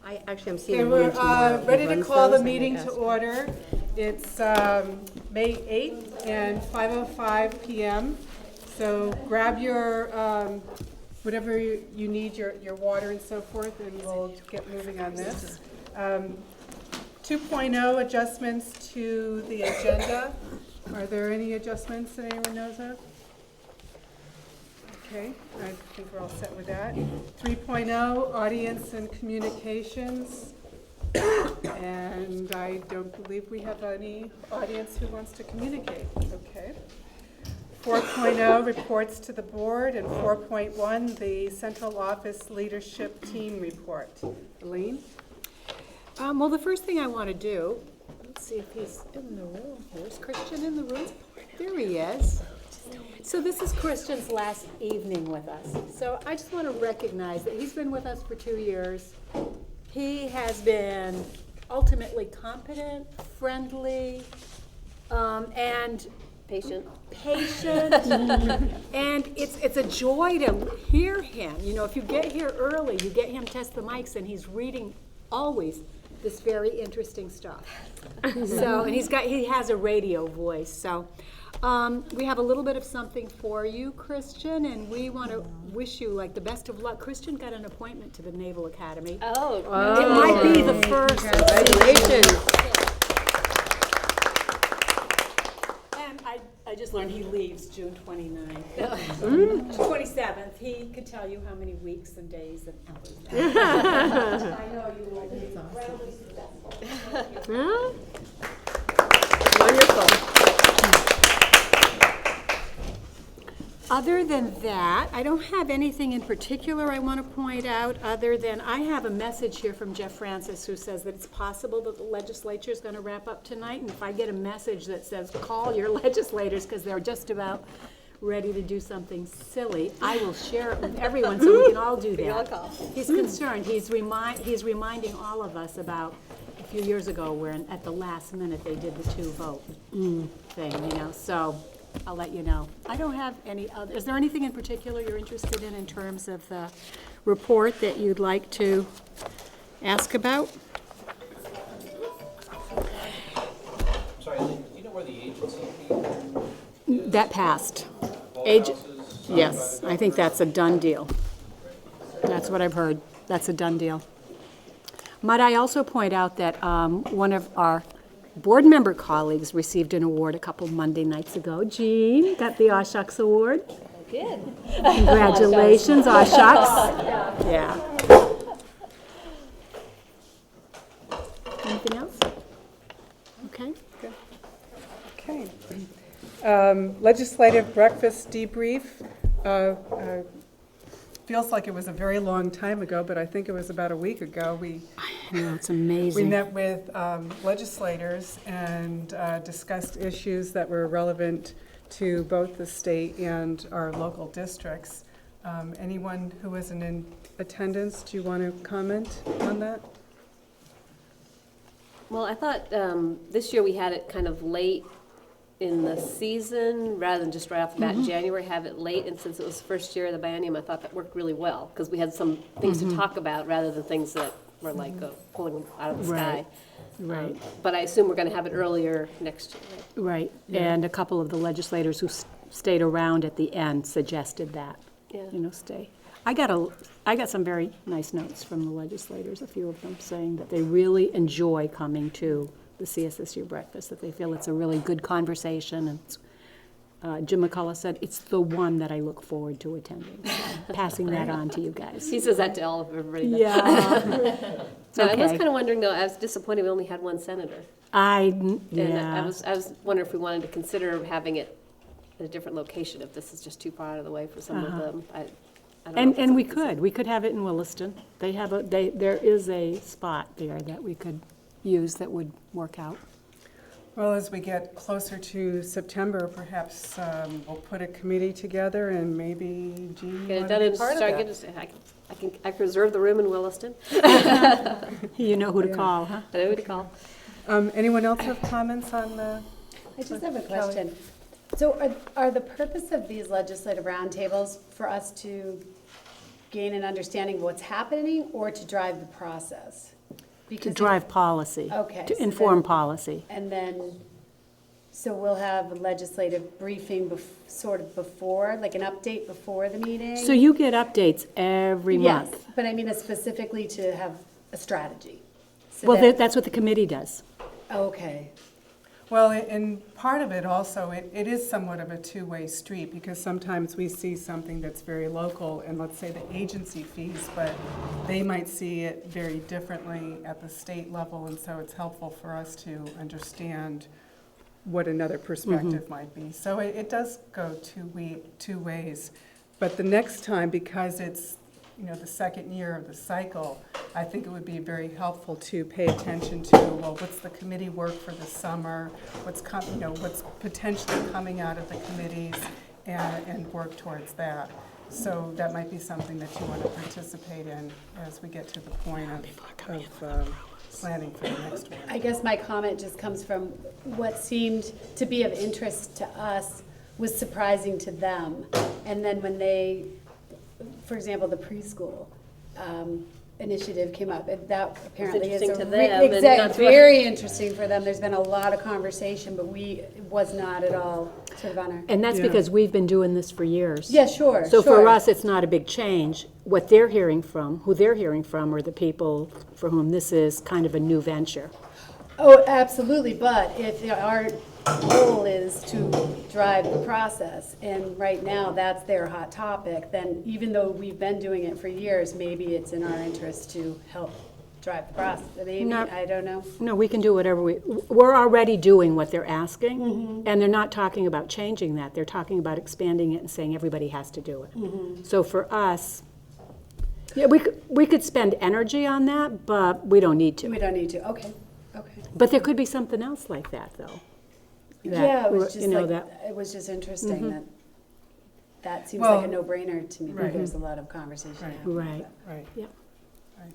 I'm seeing Okay, a we're meeting tomorrow. ready Who to runs call the those? I meeting may to ask. order. It's May 8th and 5:05 p.m. So grab your, whatever you need, your water and so forth, and we'll get moving on this. 2.0 adjustments to the agenda. Are there any adjustments that anyone knows of? Okay, I think we're all set with that. 3.0, audience and communications. And I don't believe we have any audience who wants to communicate. Okay. 4.0, reports to the board, and 4.1, the central office leadership team report. Elaine? Well, the first thing I want to do, let's see if he's in the room. Here's Christian in the room. There he is. So this is Christian's last evening with us. So I just want to recognize that he's been with us for 2 years. He has been ultimately competent, friendly, and Patient. and it's a joy to hear him. You know, if you get here early, you get him test the mics, and he's reading always this very interesting stuff. So, and he has a radio voice. So, we have a little bit of something for you, Christian, and we want to wish you like the best of luck. Christian got an appointment to the Naval Academy. Oh, It might be the first. congratulations. And I just learned he leaves June 29th. 27th. He could tell you how many weeks and days and hours. I know you will be incredibly successful. Wonderful. Other than that, I don't have anything in particular I want to point out, other than I have a message here from Jeff Francis who says that it's possible that the legislature is going to wrap up tonight, and if I get a message that says call your legislators because they're just about ready to do something silly, I will share it with everyone so we can all do that. He's concerned. He's reminding all of us about a few years ago where at the last minute they did the 2-vote thing, you know, so I'll let you know. I don't have any other, is there anything in particular you're interested in terms of the report that you'd like to ask about? Sorry, Elaine, do you know where the agency fee is? That passed. Both Ag- houses? Yes, I think that's a done deal. That's what I've heard. That's a done deal. Might I also point out that one of our board member colleagues received an award a couple Monday nights ago. Jean got the Aw Shucks Award. Good. Congratulations, Aw Shucks. Yeah. Anything else? Okay. Okay. Legislative breakfast debrief. Feels like it was a very long time ago, but I think it was about a week ago. I know, it's We amazing. met with legislators and discussed issues that were relevant to both the state and our local districts. Anyone who wasn't in attendance, do you want to comment on that? Well, I thought this year we had it kind of late in the season, rather than just right off the bat in January, have it late. And since it was the first year of the biennium, I thought that worked really well, because we had some things to talk about rather than things that were like pulling out of the sky. Right. But I assume we're going to have it earlier next year. Right, and a couple of the legislators who stayed around at the end suggested that, Yeah. you know, stay. I got some very nice notes from the legislators, a few of them, saying that they really enjoy coming to the CSSU breakfast, that they feel it's a really good conversation, and it's, Jim McCullough said, it's the one that I look forward to attending. So, passing that on to you guys. He says that to all of everybody. Yeah. So I was okay. kind of wondering, though, I was disappointed we only had one senator. And I And I was wondering if we wanted to consider having it at a different location, if this is just too far out of the way for some of them. I don't know if it's And we something could have it in Williston. There is a spot there that we could use that would work out. Well, as we get closer to September, perhaps we'll put a committee together and maybe Jean Get it want done to be and part of start that. getting, I can reserve the room in Williston. You know who to Yeah. call, huh? I know who to call. Anyone else have comments on the? I just have a Kelly? question. So are the purpose of these legislative roundtables for us to gain an understanding of what's happening or to drive the process? to Because drive policy. Okay, To so inform then- policy. And then, so we'll have a legislative briefing sort of before, like an update before the meeting? So you get updates every Yes, month. but I mean specifically to have a strategy. So Well, that- that's what the committee does. Okay, Well, and part of it also, it is somewhat of a two-way street, because sometimes we see something that's very local, and let's say the agency fees, but they might see it very differently at the state level, and so it's helpful for us to understand what another perspective might be. So it does go two ways. But the next time, because it's, the second year of the cycle, I think it would be very helpful to pay attention to, well, what's the committee work for the summer? What's what's potentially coming out of the committees, and work towards that. So that might be something that you want to participate in as we get to the point of planning for the next one. I guess my comment just comes from what seemed to be of interest to us was surprising to them. And then when they, for example, the preschool initiative came up, that apparently is interesting to them, and that's what- very interesting for them. There's been a lot of conversation, but it was not at all sort of on our. And that's Yeah. because we've been doing this for years. Yeah, sure, So for sure. us, it's not a big change. What they're hearing from, who they're hearing from, are the people for whom this is kind of a new venture. Oh, absolutely, but if our goal is to drive the process, and right now that's their hot topic, then even though we've been doing it for years, maybe it's in our interest to help drive the process. Maybe, No. I don't know. No, we can do whatever we're already doing what they're asking, and they're not talking about changing that. They're talking about expanding it and saying everybody has to do it. So for us, yeah, we could spend energy on that, but we don't need to. We don't need to, okay. But there could be something else like that, though. that, Yeah, it was you just know, like, that- it was just interesting that seems Well, like a no-brainer to me, but right. there's a lot of conversation Right. happening. Right. Right. Yep. Right.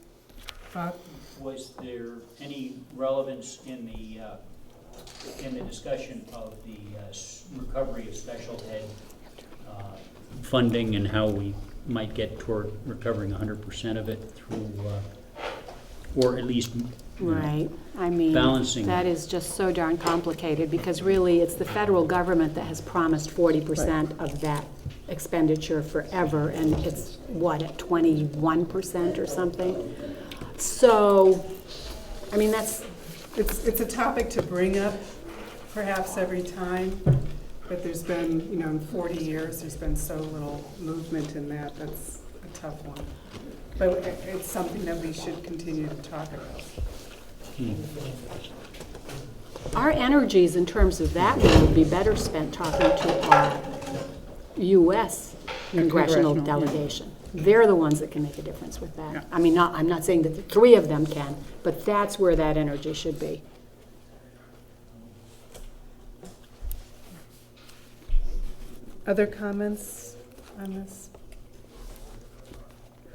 Bob? Was there any relevance in the discussion of the recovery of special ed funding and how we might get toward recovering 100% of it through, or at least Right, I mean, Balancing. that is just so darn complicated, because really, it's the federal government that has promised 40% of that expenditure forever, and it's, what, at 21% or something? So, I mean, that's, It's a topic to bring up perhaps every time, but there's been, in 40 years, there's been so little movement in that. That's a tough one. But it's something that we should continue to talk about. our energies in terms of that would be better spent talking to our U.S. congressional delegation. They're the ones that can make a difference with that. I mean, I'm not saying that the three of them can, but that's where that energy should be. Other comments on this?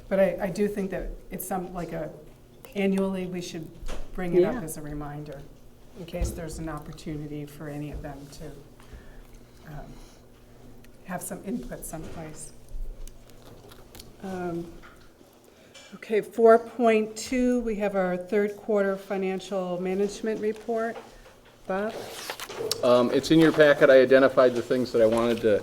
But I do think that it's annually, we should bring it up Yeah. as a reminder, in case there's an opportunity for any of them to have some input someplace. Okay, 4.2, we have our third quarter financial management report. Bob? It's in your packet. I identified the things that I wanted to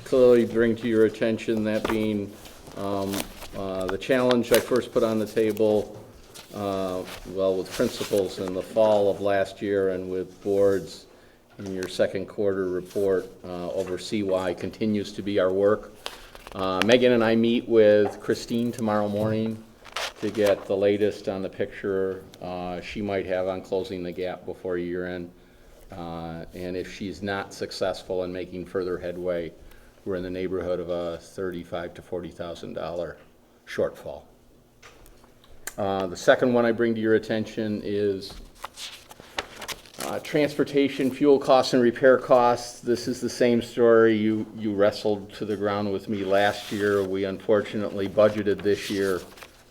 clearly bring to your attention, that being the challenge I first put on the table, with principals in the fall of last year and with boards in your second quarter report over CY continues to be our work. Megan and I meet with Christine tomorrow morning to get the latest on the picture she might have on closing the gap before year end. And if she's not successful in making further headway, we're in the neighborhood of a $35,000 to $40,000 shortfall. The second one I bring to your attention is transportation, fuel costs, and repair costs. This is the same story. You wrestled to the ground with me last year. We unfortunately budgeted this year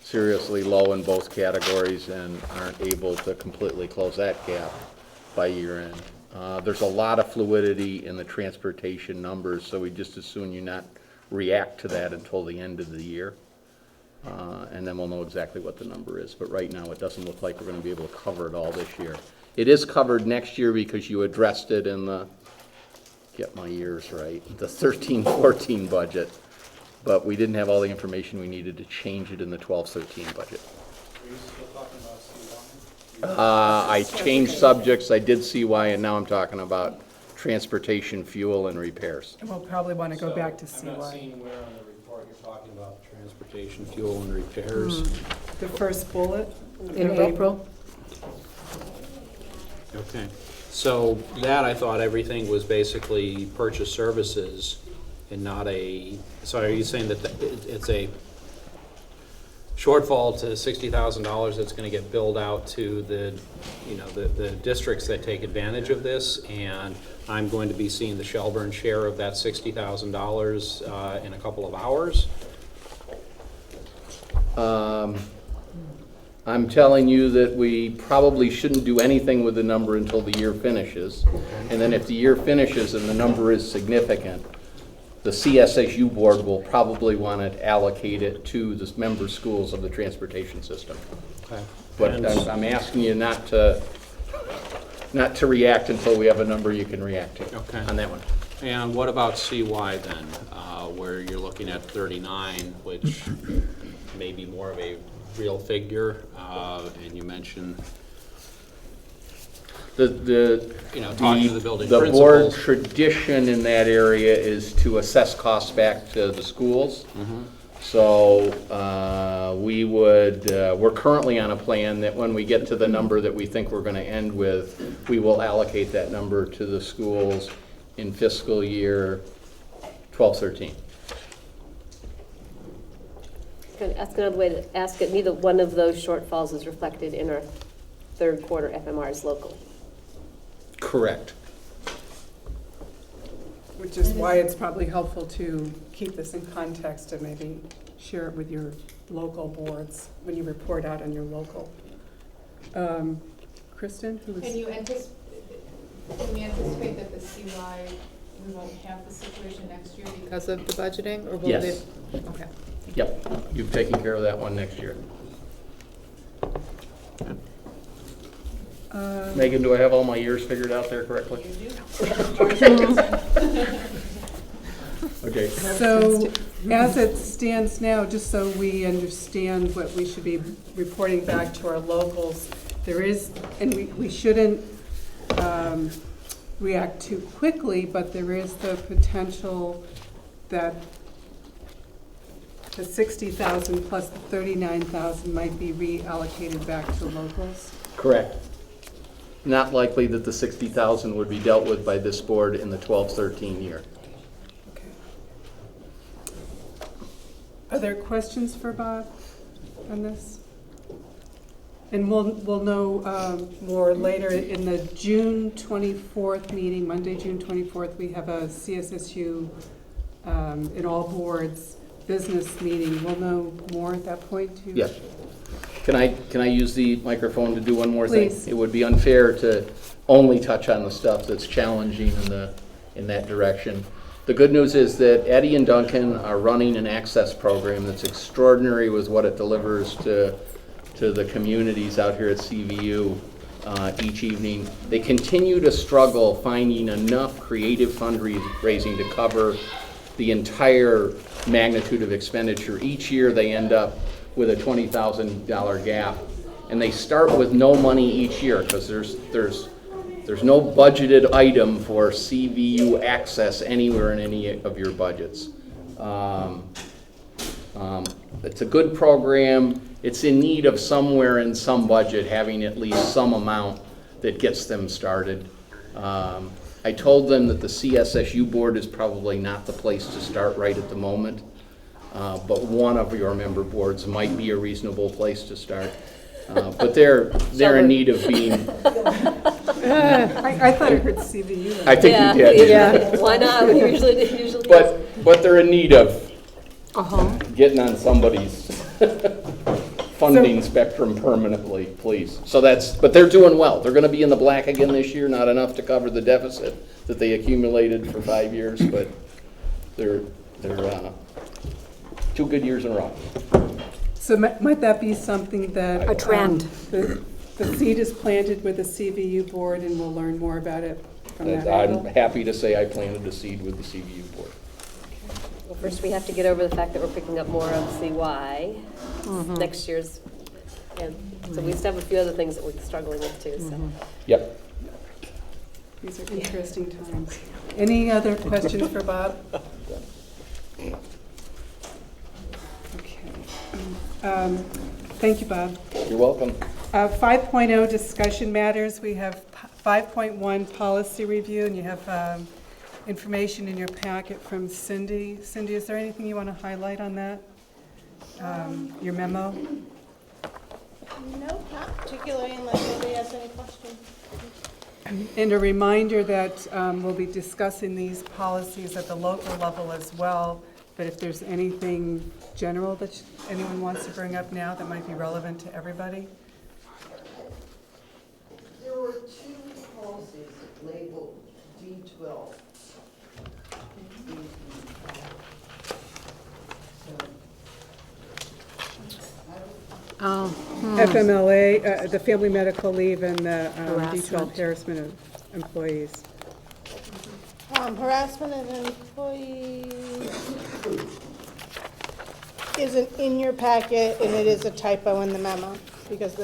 seriously low in both categories and aren't able to completely close that gap by year end. There's a lot of fluidity in the transportation numbers, so we just as soon you not react to that until the end of the year. And then we'll know exactly what the number is. But right now, it doesn't look like we're gonna be able to cover it all this year. It is covered next year because you addressed it in the, get my years right, the 13-14 budget. But we didn't have all the information we needed to change it in the 12-13 budget. Are you still talking about CY? I changed subjects, I did CY, and now I'm talking about transportation, fuel, and repairs. And we'll probably want to go back to I'm not CY. seeing where on the report you're talking about transportation, fuel, and repairs. The first bullet? In April? Okay, so that, I thought everything was basically purchase services and not a, so are you saying that it's a shortfall to $60,000 that's gonna get billed out to the, you know, the districts that take advantage of this, and I'm going to be seeing the Shelburne share of that $60,000 in a couple of hours? I'm telling you that we probably shouldn't do anything with the number until the year finishes. And then if the year finishes and the number is significant, the CSSU board will probably want to allocate it to the member schools of the transportation system. Okay. But And- I'm asking you not to react until we have a number you can react to Okay. on that one. And what about CY then, where you're looking at 39, which may be more of a real figure, and you mentioned, you know, talking to the building The board principals. tradition in that area is to assess costs back to the schools. Mm-hmm. So we're currently on a plan that when we get to the number that we think we're going to end with, we will allocate that number to the schools in fiscal year 12-13. Can I ask another way to ask it? Neither one of those shortfalls is reflected in our third quarter FMRs local. Correct. Which is why it's probably helpful to keep this in context and maybe share it with your local boards when you report out on your local. Kristen, who was? Can we anticipate that the CY, we won't have the situation next year because of the budgeting, or will Yes. it? Okay. Yep, you've taken care of that one next year. Megan, do I have all my years figured out there correctly? Okay. So, as it stands now, just so we understand what we should be reporting back to our locals, there is, and we shouldn't react too quickly, but there is the potential that the 60,000 plus the 39,000 might be reallocated back to locals. Correct. Not likely that the 60,000 would be dealt with by this board in the 12-13 year. Okay. Are there questions for Bob on this? And we'll know more later in the June 24th meeting, Monday, June 24th, we have a CSSU in all boards business meeting. We'll know more at that point too? Yes. Can I use the microphone to do one more thing? Please. It would be unfair to only touch on the stuff that's challenging in that direction. The good news is that Eddie and Duncan are running an access program that's extraordinary with what it delivers to the communities out here at CVU each evening. They continue to struggle finding enough creative fundraising to cover the entire magnitude of expenditure. Each year they end up with a $20,000 gap, and they start with no money each year because there's no budgeted item for CVU access anywhere in any of your budgets. It's a good program. It's in need of somewhere in some budget having at least some amount that gets them started. I told them that the CSSU board is probably not the place to start right at the moment, but one of your member boards might be a reasonable place to start. But they're in need of being. I thought I heard CVU. I think you did. Yeah. Why not? We usually is. But they're in need of Uh-huh. getting on somebody's funding spectrum permanently, please. But they're doing well. They're gonna be in the black again this year, not enough to cover the deficit that they accumulated for 5 years, but they're 2 good years in a row. So might that be something that? A trend. The seed is planted with the CVU board, and we'll learn more about it from that I'm angle? happy to say I planted a seed with the CVU board. Well, first we have to get over the fact that we're picking up more of CY next year's. And so we still have a few other things that we're struggling with too, so. Yep. These are interesting times. Any other questions for Bob? Okay. Thank you, Bob. You're welcome. 5.0 discussion matters. We have 5.1 policy review, and you have information in your packet from Cindy. Cindy, is there anything you want to highlight on that? Your memo? No, not particularly unless anybody has any questions. And a reminder that we'll be discussing these policies at the local level as well, but if there's anything general that anyone wants to bring up now that might be relevant to everybody? There were two policies labeled D12. Oh, FMLA, the family medical leave, and the Harassment. D12 harassment of employees. Harassment of employees isn't in your packet, and it is a typo in the memo, because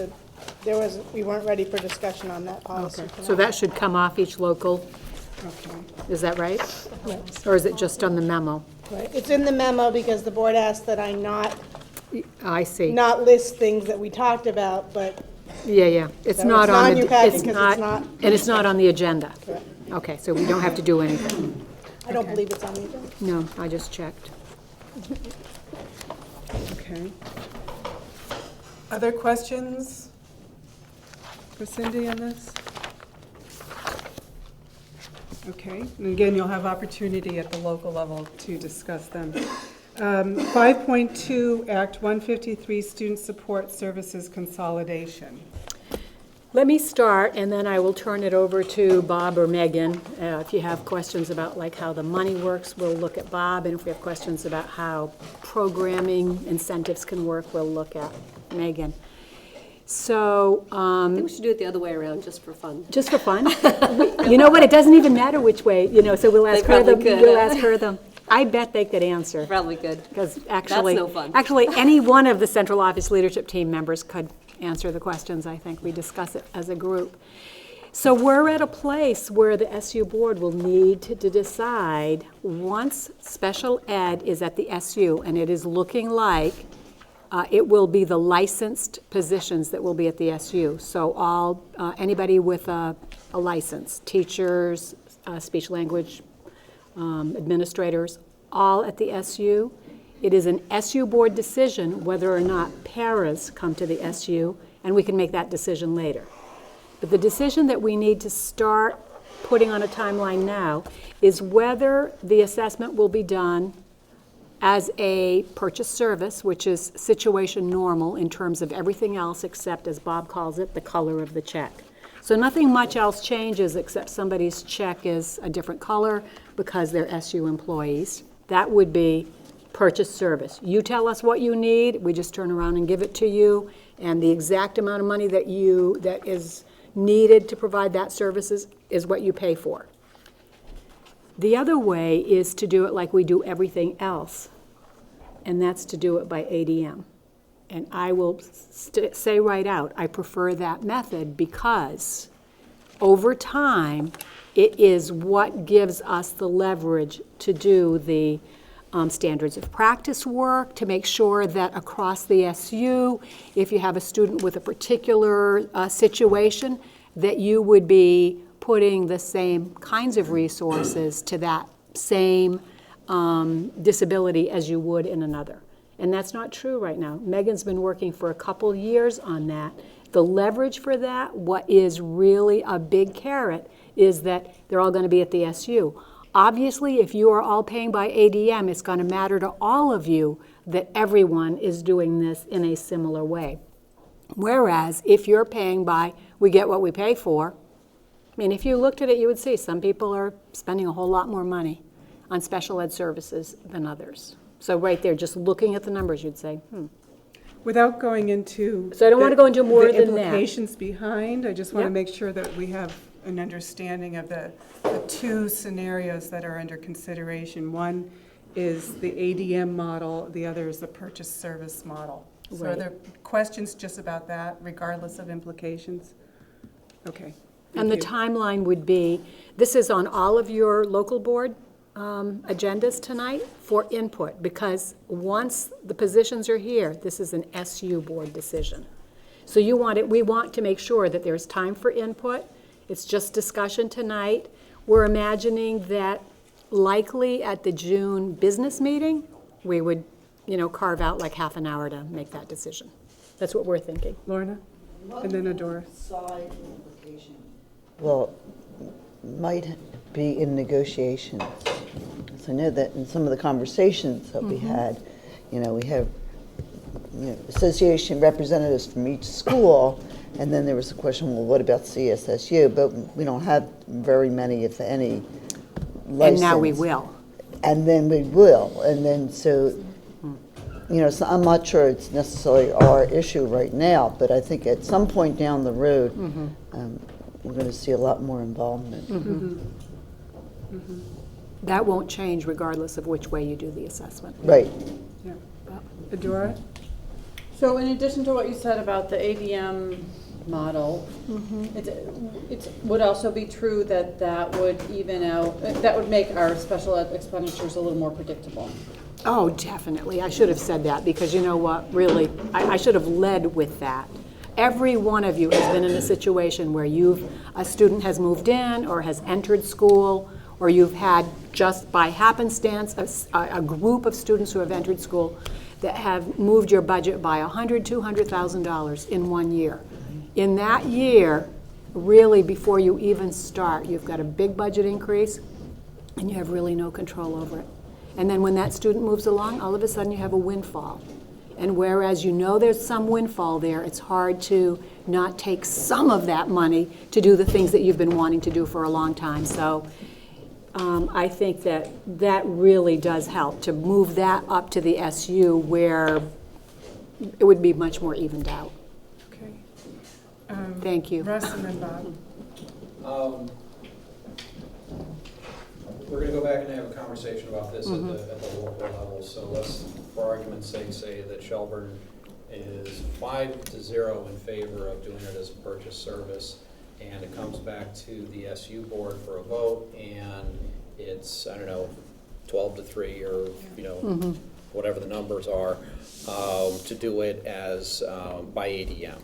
we weren't ready for discussion on that policy. okay. So that should come off each local, Okay. is that right? Or is it just on the memo? Right. It's in the memo because the board asked that I not I see. list things that we talked about, but Yeah. It's So not it's not on in the, your packet it's 'cause it's not, not- and it's not on the agenda. Correct. Okay, so we don't have to do anything. I don't believe it's on the agenda. No, I just checked. Okay. Other questions for Cindy on this? Okay, and again, you'll have opportunity at the local level to discuss them. 5.2, Act 153, Student Support Services Consolidation. Let me start, and then I will turn it over to Bob or Megan. If you have questions about like how the money works, we'll look at Bob, and if we have questions about how programming incentives can work, we'll look at Megan. So, I think we should do it the other way around, just for fun. just for fun, you know what, it doesn't even matter which way, so we'll ask her probably them, could. we'll ask her them. I bet they could answer. Probably good. Because actually, no fun. actually, any one of the central office leadership team members could answer the questions, I think. We discuss it as a group. So we're at a place where the SU board will need to decide, once special ed is at the SU, and it is looking like it will be the licensed positions that will be at the SU. So anybody with a license, teachers, speech language administrators, all at the SU. It is an SU board decision whether or not paras come to the SU, and we can make that decision later. But the decision that we need to start putting on a timeline now is whether the assessment will be done as a purchase service, which is situation normal in terms of everything else except, as Bob calls it, the color of the check. So nothing much else changes except somebody's check is a different color because they're SU employees. That would be purchase service. You tell us what you need, we just turn around and give it to you, and the exact amount of money that is needed to provide that services is what you pay for. The other way is to do it like we do everything else, and that's to do it by ADM. And I will say right out, I prefer that method because over time, it is what gives us the leverage to do the standards of practice work, to make sure that across the SU, if you have a student with a particular situation, that you would be putting the same kinds of resources to that same disability as you would in another. And that's not true right now. Megan's been working for a couple years on that. The leverage for that, what is really a big carrot, is that they're all going to be at the SU. Obviously, if you are all paying by ADM, it's going to matter to all of you that everyone is doing this in a similar way. Whereas, if you're paying by, we get what we pay for, I mean, if you looked at it, you would see some people are spending a whole lot more money on special ed services than others. So right there, just looking at the numbers, you'd say, Without going into. So I don't wanna go into more than that. The implications behind, I just want to Yep. make sure that we have an understanding of the two scenarios that are under consideration. One is the ADM model, the other is the purchase service model. So are Right. there questions just about that, regardless of implications? Okay. And the thank you. timeline would be, this is on all of your local board agendas tonight for input, because once the positions are here, this is an SU board decision. So we want to make sure that there's time for input. It's just discussion tonight. We're imagining that likely at the June business meeting, we would, carve out like half an hour to make that decision. That's what we're thinking. Lorna, and then Adora. Side implication. Well, might be in negotiations. So I know that in some of the conversations that we had, we have, association representatives from each school, and then there was the question, well, what about CSSU? But we don't have very many, if any, And now we licensed. will. And then we will, and then so, so I'm not sure it's necessarily our issue right now, but I think at some point down the road, we're going to see a lot more involvement. That won't change regardless of which way you do the assessment. Right. Yeah. Adora? So in addition to what you said about the ADM model, it would also be true that that would even out, that would make our special ed expenditures a little more predictable. Oh, definitely. I should have said that, because you know what, really, I should have led with that. Every one of you has been in a situation where a student has moved in or has entered school, or you've had, just by happenstance, a group of students who have entered school that have moved your budget by $100,000, $200,000 in 1 year. In that year, really, before you even start, you've got a big budget increase, and you have really no control over it. And then when that student moves along, all of a sudden you have a windfall. And whereas there's some windfall there, it's hard to not take some of that money to do the things that you've been wanting to do for a long time. So I think that really does help to move that up to the SU, where it would be much more evened out. Okay. Thank you. Russ and then Bob. We're gonna go back and have a conversation about this at the local level, so let's, for argument's sake, say that Shelburne is 5-0 in favor of doing it as a purchase service, and it comes back to the SU board for a vote, and it's, 12-3, or, whatever the numbers are, to do it as, by ADM.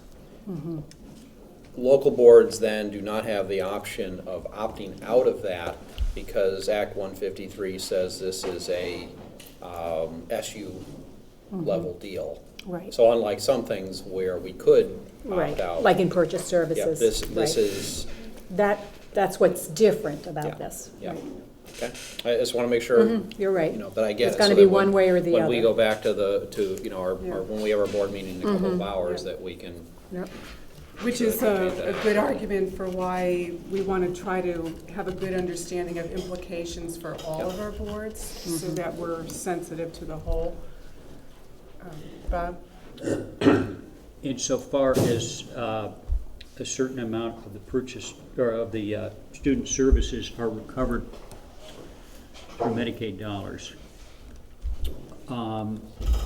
Local boards then do not have the option of opting out of that, because Act 153 says this is a SU level deal. Right. So unlike some things where we could Right, opt out. like in purchase Yeah, services. this Right. is, That's what's different Yeah, about this. yeah. Right. Okay, I just want to make sure, You're right. that I get it. It's gonna so be that when- one way or the When we other. go back to when we have our board meeting in a couple of hours, Yeah. that we can. Yep. Which is a good argument for why we want to try to have a good understanding of implications for all of our boards, so that we're sensitive to the whole. Bob? Insofar as a certain amount of the purchase, or of the student services are recovered through Medicaid dollars,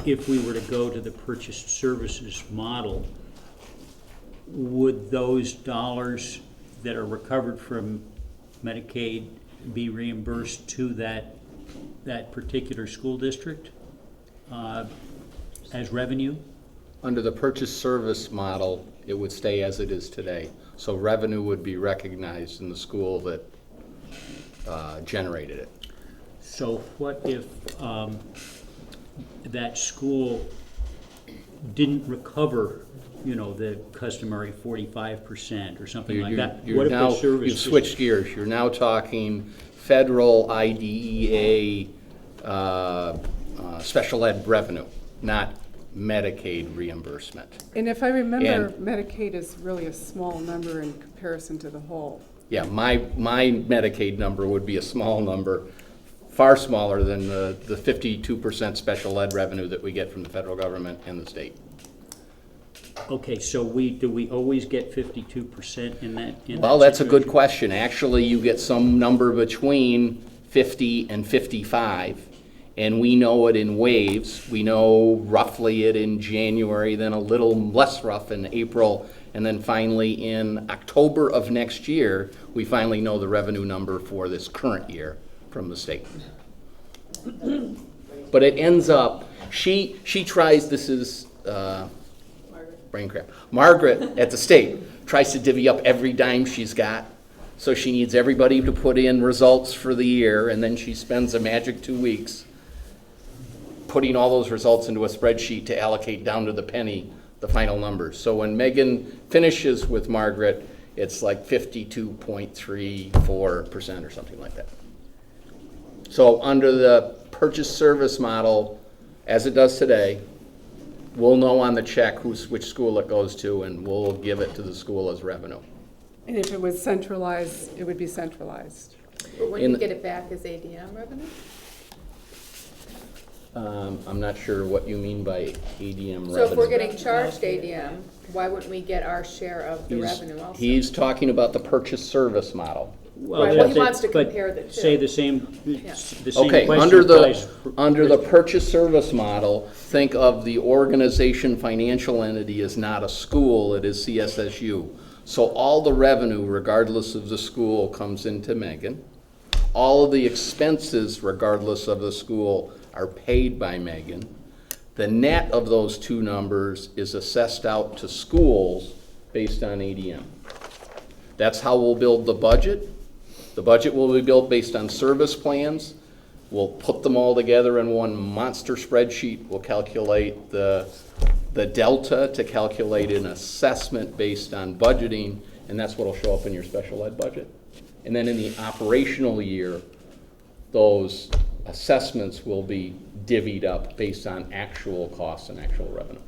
if we were to go to the purchased services model, would those dollars that are recovered from Medicaid be reimbursed to that particular school district as revenue? Under the purchase service model, it would stay as it is today. So revenue would be recognized in the school that generated it. So what if that school didn't recover, the customary 45% or something like that? What if the service You've switched gears. You're now talking federal IDEA special ed revenue, not Medicaid reimbursement. And if I remember, And- Medicaid is really a small number in comparison to the whole. Yeah, my Medicaid number would be a small number, far smaller than the 52% special ed revenue that we get from the federal government and the state. Okay, so do we always get 52% in that? Well, that's a good situation? question. Actually, you get some number between 50 and 55, and we know it in waves. We know roughly it in January, then a little less rough in April, and then finally in October of next year, we finally know the revenue number for this current year from the state. But it ends up, she tries, this is, brain crap. Margaret at the state tries to divvy up every dime she's got. So she needs everybody to put in results for the year, and then she spends a magic 2 weeks putting all those results into a spreadsheet to allocate down to the penny the final numbers. So when Megan finishes with Margaret, it's like 52.34% or something like that. So under the purchase service model, as it does today, we'll know on the check which school it goes to, and we'll give it to the school as revenue. And if it was centralized, it would be centralized. But when In- you get it back as ADM revenue? I'm not sure what you mean by ADM revenue. So if we're getting charged ADM, why wouldn't we get our share of the revenue also? He's talking about the purchase service model. Right, well, he that's it, wants to but compare the two. Say the same Okay, question under applies the purchase service model, think of the organization financial entity as not a school, it is CSSU. So all the revenue, regardless of the school, comes into Megan. All of the expenses, regardless of the school, are paid by Megan. The net of those two numbers is assessed out to schools based on ADM. That's how we'll build the budget. The budget will be built based on service plans. We'll put them all together in one monster spreadsheet. We'll calculate the delta to calculate an assessment based on budgeting, and that's what will show up in your special ed budget. And then in the operational year, those assessments will be divvied up based on actual costs and actual revenue.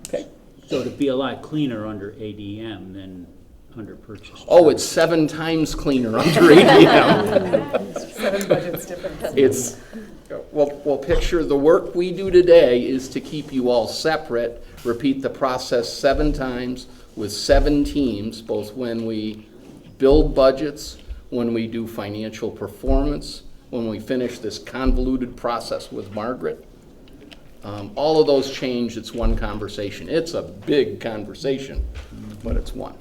Okay? So it'd be a lot cleaner under ADM than under purchase. Oh, it's 7 times cleaner under ADM. 7 budgets different. It's, well, picture the work we do today is to keep you all separate, repeat the process 7 times with 7 teams, both when we build budgets, when we do financial performance, when we finish this convoluted process with Margaret. All of those change, it's one conversation. It's a big conversation, but it's one.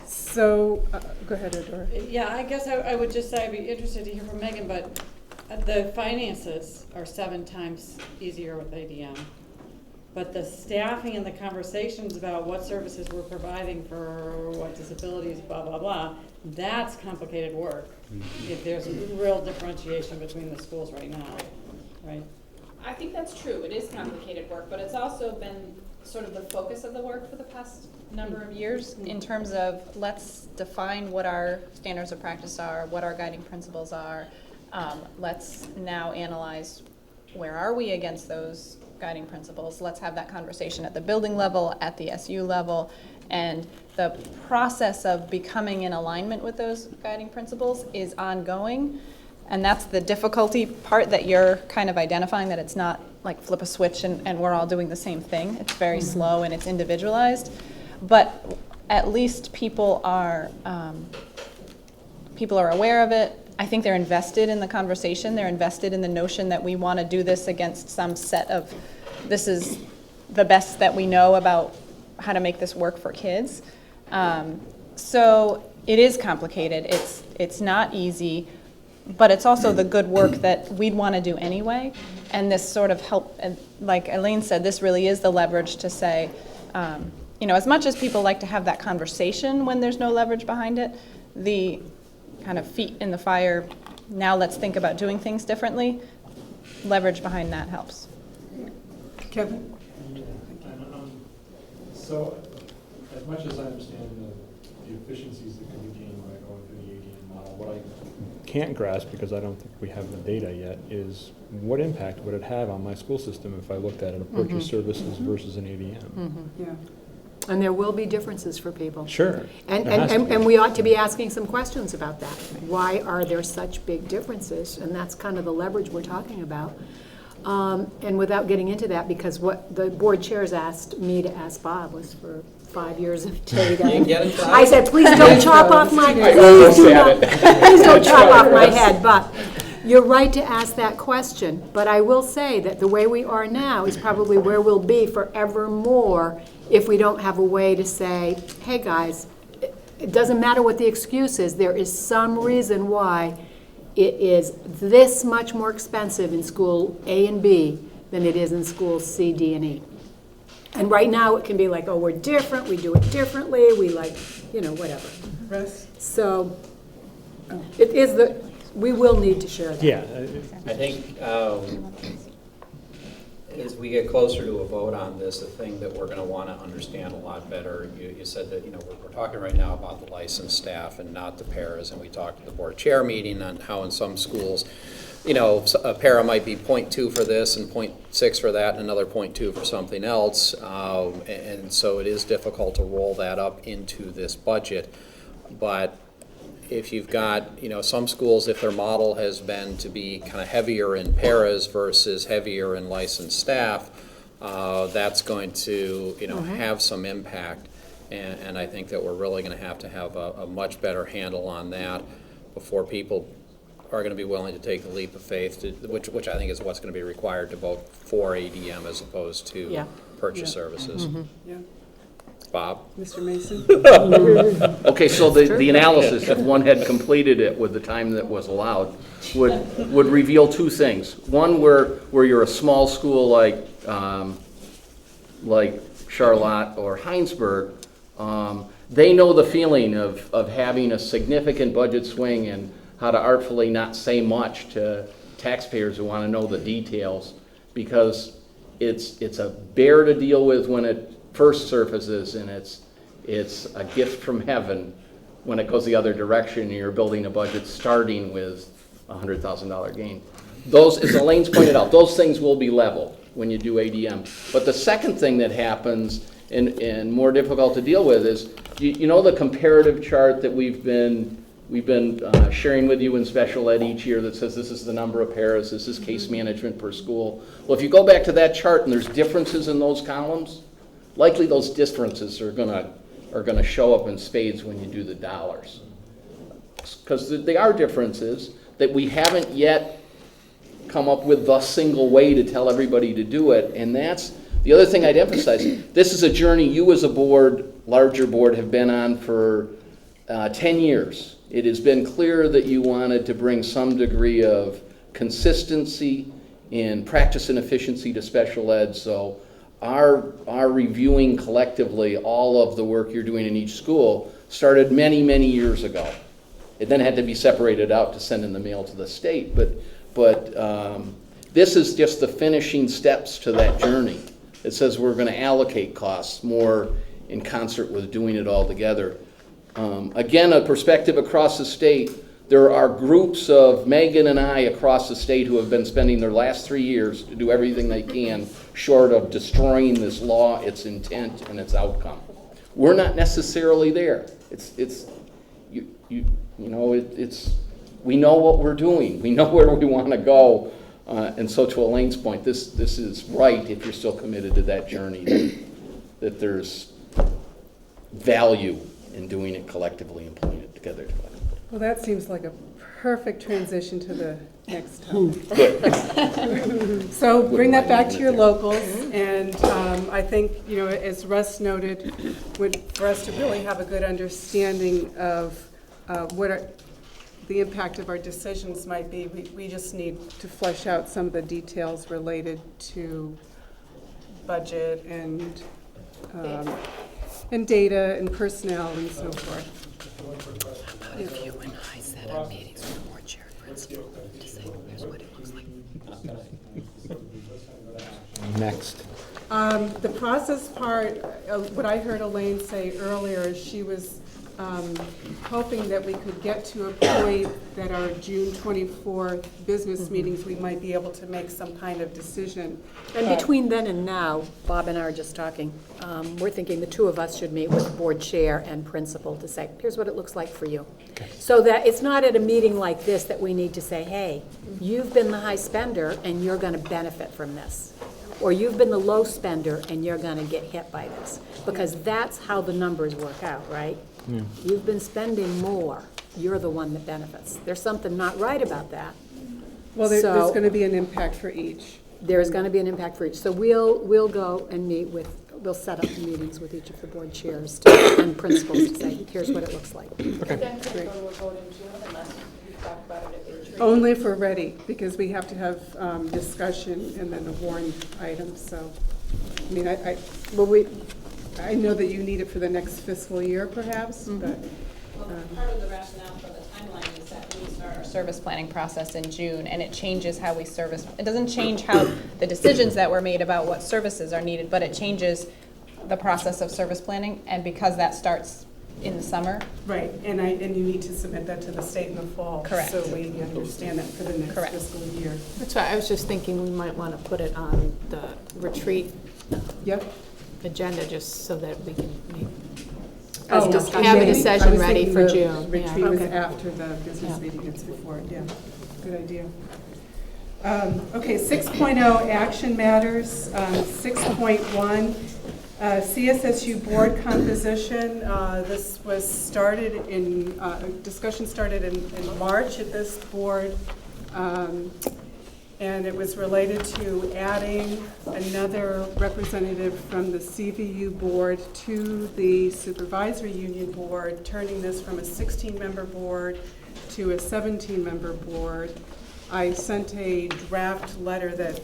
So, go ahead, Adora. Yeah, I guess I would just say I'd be interested to hear from Megan, but the finances are 7 times easier with ADM. But the staffing and the conversations about what services we're providing for what disabilities, blah, blah, blah, that's complicated work. If there's real differentiation between the schools right now, right? I think that's true. It is complicated work, but it's also been sort of the focus of the work for the past number of years in terms of let's define what our standards of practice are, what our guiding principles are. Let's now analyze where are we against those guiding principles. Let's have that conversation at the building level, at the SU level, and the process of becoming in alignment with those guiding principles is ongoing. And that's the difficulty part that you're kind of identifying, that it's not like flip a switch and we're all doing the same thing. It's very slow and it's individualized. But at least people are aware of it. I think they're invested in the conversation. They're invested in the notion that we want to do this against some set of, this is the best that we know about how to make this work for kids. So it is complicated. It's not easy. But it's also the good work that we'd want to do anyway. And this sort of help, and like Elaine said, this really is the leverage to say, as much as people like to have that conversation when there's no leverage behind it, the kind of feet in the fire, now let's think about doing things differently, leverage behind that helps. Kevin? So, as much as I understand the efficiencies that can be gained by going through the ADM model, what I can't grasp, because I don't think we have the data yet, is what impact would it have on my school system if I looked at it, a purchase services versus an ADM? Yeah. And there will be differences for people. Sure. And, There has to be. and we ought to be asking some questions about that. Why are there such big differences? And that's kind of the leverage we're talking about. And without getting into that, because what the board chairs asked me to ask Bob was for 5 years of data. I said, please don't chop off my, please don't chop off my head, but you're right to ask that question. But I will say that the way we are now is probably where we'll be forevermore if we don't have a way to say, hey, guys, it doesn't matter what the excuse is, there is some reason why it is this much more expensive in school A and B than it is in schools C, D, and E. And right now, it can be like, oh, we're different, we do it differently, we like, whatever. Russ? So, it is we will need to share that. Yeah, I think as we get closer to a vote on this, the thing that we're going to want to understand a lot better, you said that, we're talking right now about the licensed staff and not the paras, and we talked at the board chair meeting on how in some schools, a para might be 0.2 for this and 0.6 for that and another 0.2 for something else, and so it is difficult to roll that up into this budget. But if you've got, some schools, if their model has been to be kind of heavier in paras versus heavier in licensed staff, that's going to, have some impact. And I think that we're really going to have a much better handle on that before people are going to be willing to take the leap of faith, which I think is what's going to be required to vote for ADM as opposed to purchase services. Yeah. Bob? Mr. Mason? Okay, so the analysis, if one had completed it with the time that was allowed, would reveal two things. One, where you're a small school like Charlotte or Heinsberg, they know the feeling of having a significant budget swing and how to artfully not say much to taxpayers who want to know the details, because it's a bear to deal with when it first surfaces, and it's a gift from heaven when it goes the other direction and you're building a budget starting with a $100,000 gain. Those, as Elaine's pointed out, those things will be level when you do ADM. But the second thing that happens, and more difficult to deal with, is the comparative chart that we've been sharing with you in special ed each year that says this is the number of paras, this is case management per school. Well, if you go back to that chart and there's differences in those columns, likely those differences are gonna show up in spades when you do the dollars. Because there are differences that we haven't yet come up with the single way to tell everybody to do it, and that's the other thing I'd emphasize. This is a journey you as a board, larger board, have been on for 10 years. It has been clear that you wanted to bring some degree of consistency in practice and efficiency to special ed, so our reviewing collectively all of the work you're doing in each school started many, many years ago. It then had to be separated out to send in the mail to the state, but this is just the finishing steps to that journey. It says we're going to allocate costs more in concert with doing it all together. Again, a perspective across the state. There are groups of Megan and I across the state who have been spending their last 3 years to do everything they can short of destroying this law, its intent, and its outcome. We're not necessarily there. We know what we're doing. We know where we want to go. And so to Elaine's point, this is right if you're still committed to that journey, that there's value in doing it collectively and pulling it together collectively. Well, that seems like a perfect transition to the next topic. Good. So bring that back to your locals, and I think, as Russ noted, for us to really have a good understanding of what the impact of our decisions might be, we just need to flesh out some of the details related to budget and data and personnel and so forth. If you and I sat on meetings with the board chair principal to say, here's what it looks like. Next. The process part, what I heard Elaine say earlier is she was hoping that we could get to a point that our June 24th business meetings, we might be able to make some kind of decision. And between then and now, Bob and I are just talking, we're thinking the two of us should meet with the board chair and principal to say, here's what it looks like for you. So that it's not at a meeting like this that we need to say, hey, you've been the high spender and you're gonna benefit from this. Or you've been the low spender and you're gonna get hit by this. Because that's how the numbers work out, right? You've been spending more, you're the one that benefits. There's something not right about that. Well, there's So- going to be an impact for each. There is going to be an impact for each. So we'll go and meet with, we'll set up the meetings with each of the board chairs and principals to say, here's what it looks like. Only if we're ready, because we have to have discussion and then a warrant item, so, I mean, I know that you need it for the next fiscal year perhaps, but. Part of the rationale for the timeline is that we start our service planning process in June, and it changes how we service. It doesn't change how the decisions that were made about what services are needed, but it changes the process of service planning, and because that starts in the summer. Right, and you need to submit that to the state in the fall. Correct. So we understand that for the next Correct. fiscal year. That's why I was just thinking we might want to put it on the retreat Yep. agenda, just so that we can make, Oh, having a I session was ready thinking for the June. Retreat Yeah. was Okay. after the business Yeah. meeting, it's before it, yeah, good idea. Okay, 6.0 action matters, 6.1 CSSU board composition. This was started in, discussion started in March at this board. And it was related to adding another representative from the CVU board to the supervisory union board, turning this from a 16-member board to a 17-member board. I sent a draft letter that,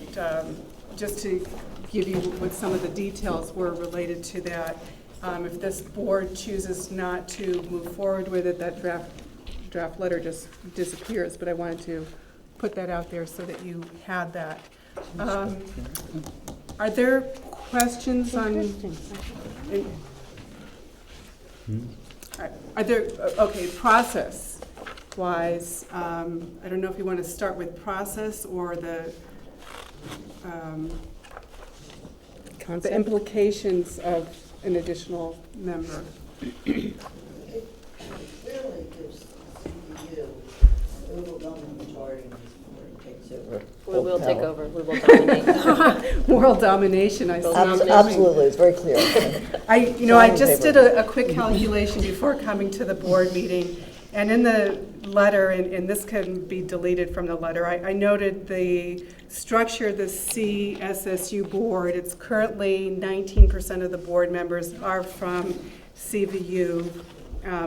just to give you what some of the details were related to that. If this board chooses not to move forward with it, that draft letter just disappears, but I wanted to put that out there so that you had that. Are there questions on? Are there, okay, process-wise, I don't know if you want to start with process or the implications of an additional member. It clearly gives CBU overwhelming majority in this board takes over. We will take power. over, we will dominate. World domination, I see. Absolutely, it's very clear. I just did a quick calculation before coming to the board meeting, and in the letter, and this can be deleted from the letter, I noted the structure of the CSSU board. It's currently 19% of the board members are from CVU,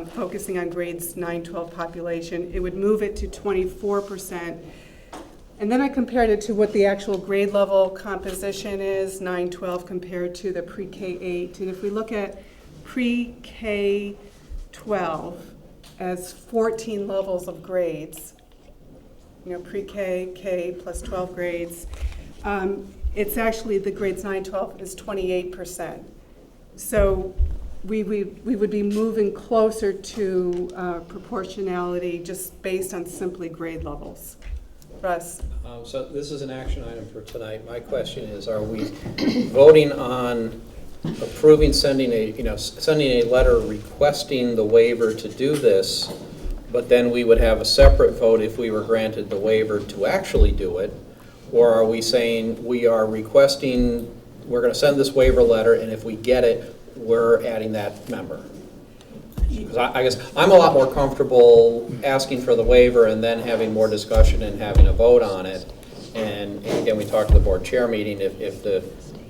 focusing on grades 9-12 population. It would move it to 24%. And then I compared it to what the actual grade level composition is, 9-12 compared to the pre-K-8. And if we look at pre-K-12 as 14 levels of grades, pre-K, K plus 12 grades, it's actually the grades 9-12 is 28%. So we would be moving closer to proportionality just based on simply grade levels. Russ? So this is an action item for tonight. My question is, are we voting on approving sending a letter requesting the waiver to do this, but then we would have a separate vote if we were granted the waiver to actually do it? Or are we saying we are requesting, we're going to send this waiver letter, and if we get it, we're adding that member? Because I guess I'm a lot more comfortable asking for the waiver and then having more discussion and having a vote on it. And again, we talked at the board chair meeting, if the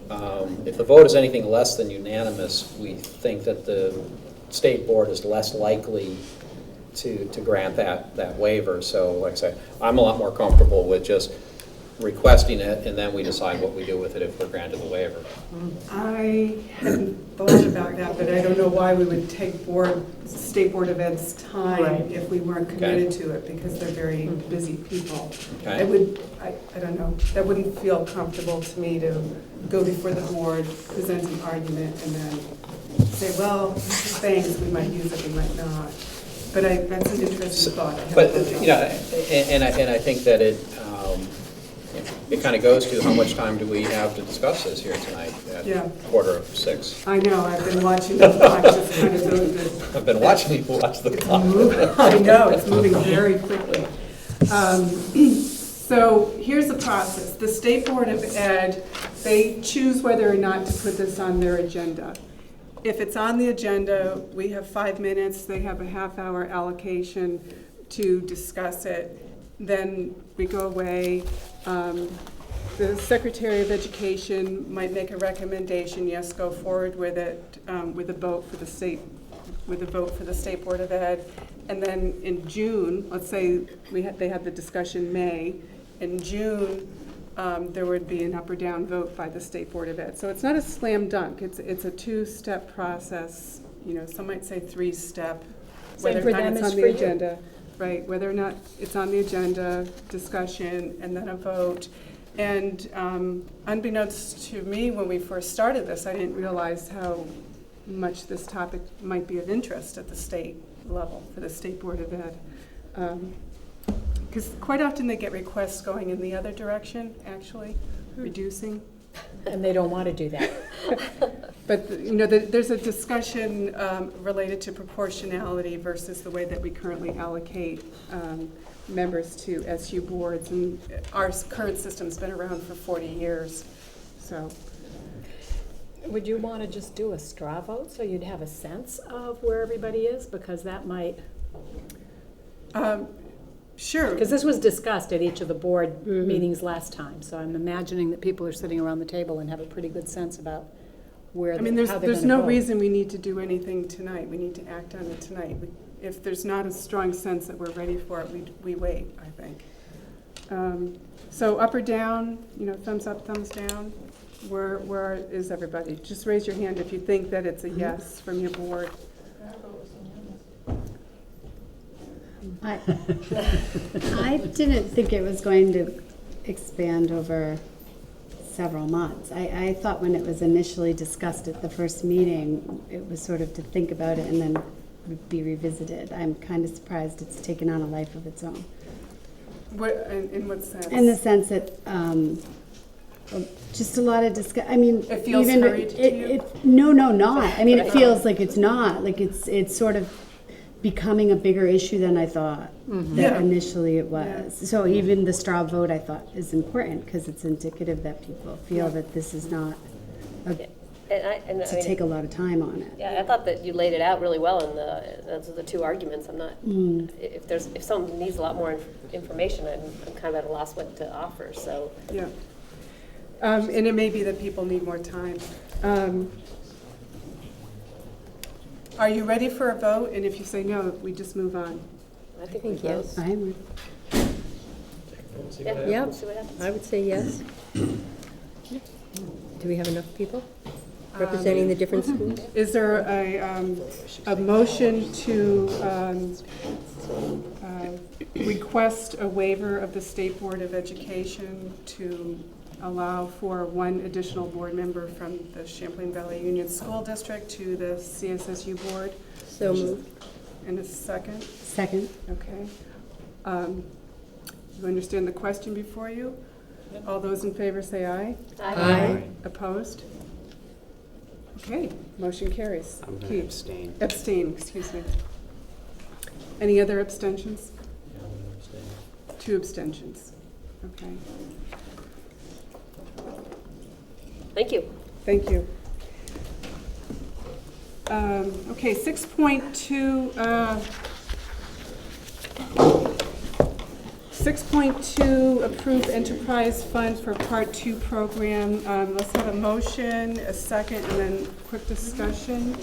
vote is anything less than unanimous, we think that the state board is less likely to grant that waiver. So like I say, I'm a lot more comfortable with just requesting it, and then we decide what we do with it if we're granted the waiver. I hadn't thought about that, but I don't know why we would take state board events time if we weren't committed to it, because they're very busy people. Okay. I don't know, that wouldn't feel comfortable to me to go before the board, present an argument, and then say, well, thanks, we might use it, we might not. But that's an interesting thought. But, you know, and I think that it kind of goes to how much time do we have to discuss this here tonight at Yeah. 5:45? I know, I've been watching the clock just kind of doing this. I've been watching you watch the clock. I know, it's moving very quickly. So here's the process. The State Board of Ed, they choose whether or not to put this on their agenda. If it's on the agenda, we have 5 minutes, they have a half-hour allocation to discuss it. Then we go away. The Secretary of Education might make a recommendation, yes, go forward with it, with a vote for the State Board of Ed. And then in June, let's say they had the discussion May, in June, there would be an up or down vote by the State Board of Ed. So it's not a slam dunk. It's a 2-step process. You know, some might say 3-step. Whether or not it's on the agenda, right? Whether or not it's on the agenda, discussion, and then a vote. And unbeknownst to me, when we first started this, I didn't realize how much this topic might be of interest at the state level for the State Board of Ed. Because quite often they get requests going in the other direction, actually, reducing. And they don't want to do that. But, you know, there's a discussion related to proportionality versus the way that we currently allocate members to SU boards. And our current system's been around for 40 years, so. Would you want to just do a straw vote so you'd have a sense of where everybody is? Because that might, Sure. because this was discussed at each of the board meetings last time. So I'm imagining that people are sitting around the table and have a pretty good sense about where, I mean, how they're going to there's no vote. reason we need to do anything tonight. We need to act on it tonight. If there's not a strong sense that we're ready for it, we wait, I think. So up or down, you know, thumbs up, thumbs down? Where is everybody? Just raise your hand if you think that it's a yes from your board. I didn't think it was going to expand over several months. I thought when it was initially discussed at the first meeting, it was sort of to think about it and then be revisited. I'm kind of surprised it's taken on a life of its own. In what sense? In the sense that just a lot of I mean, It feels even hurried to you? No, not. I mean, it feels like it's not. Like it's sort of becoming a bigger issue than I thought that Yeah. initially it was. So even the straw vote I thought is important because it's indicative that people feel that this is not to take a lot of time on it. Yeah, I thought that you laid it out really well in those are the 2 arguments. I'm not, if someone needs a lot more information, I'm kind of at a loss what to offer, so. Yeah. And it may be that people need more time. Are you ready for a vote? And if you say no, we just move on. I think yes. I would. Yeah, we'll see what happens. I would say yes. Do we have enough people representing the different schools? Is there a motion to request a waiver of the State Board of Education to allow for 1 additional board member from the Champlain Valley Union School District to the CSSU board? So moved. And a second? Second. Okay. You understand the question before you? All those in favor say aye. Aye. Opposed? Okay, motion carries. I'm going to Keith? abstain. Abstain, excuse me. Any other abstentions? 2 abstentions. Okay, Thank you. thank you. Okay, 6.2, 6.2, approve enterprise fund for Part 2 program. Let's have a motion, a second, and then quick discussion.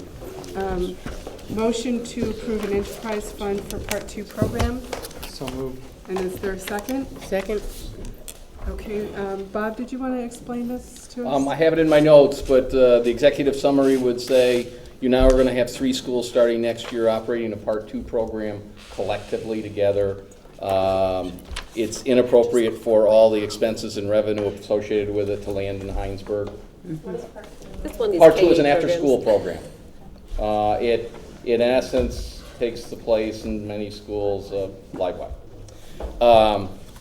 Motion to approve an enterprise fund for Part 2 program. So moved. And is there a second? Second? Okay, Bob, did you want to explain this to us? I have it in my notes, but the executive summary would say, you now are going to have 3 schools starting next year operating a Part 2 program collectively together. It's inappropriate for all the expenses and revenue associated with it to land in Heinsberg. This one of these Part 2 is KU an after-school programs. program. It, in essence, takes the place in many schools of LiveWire.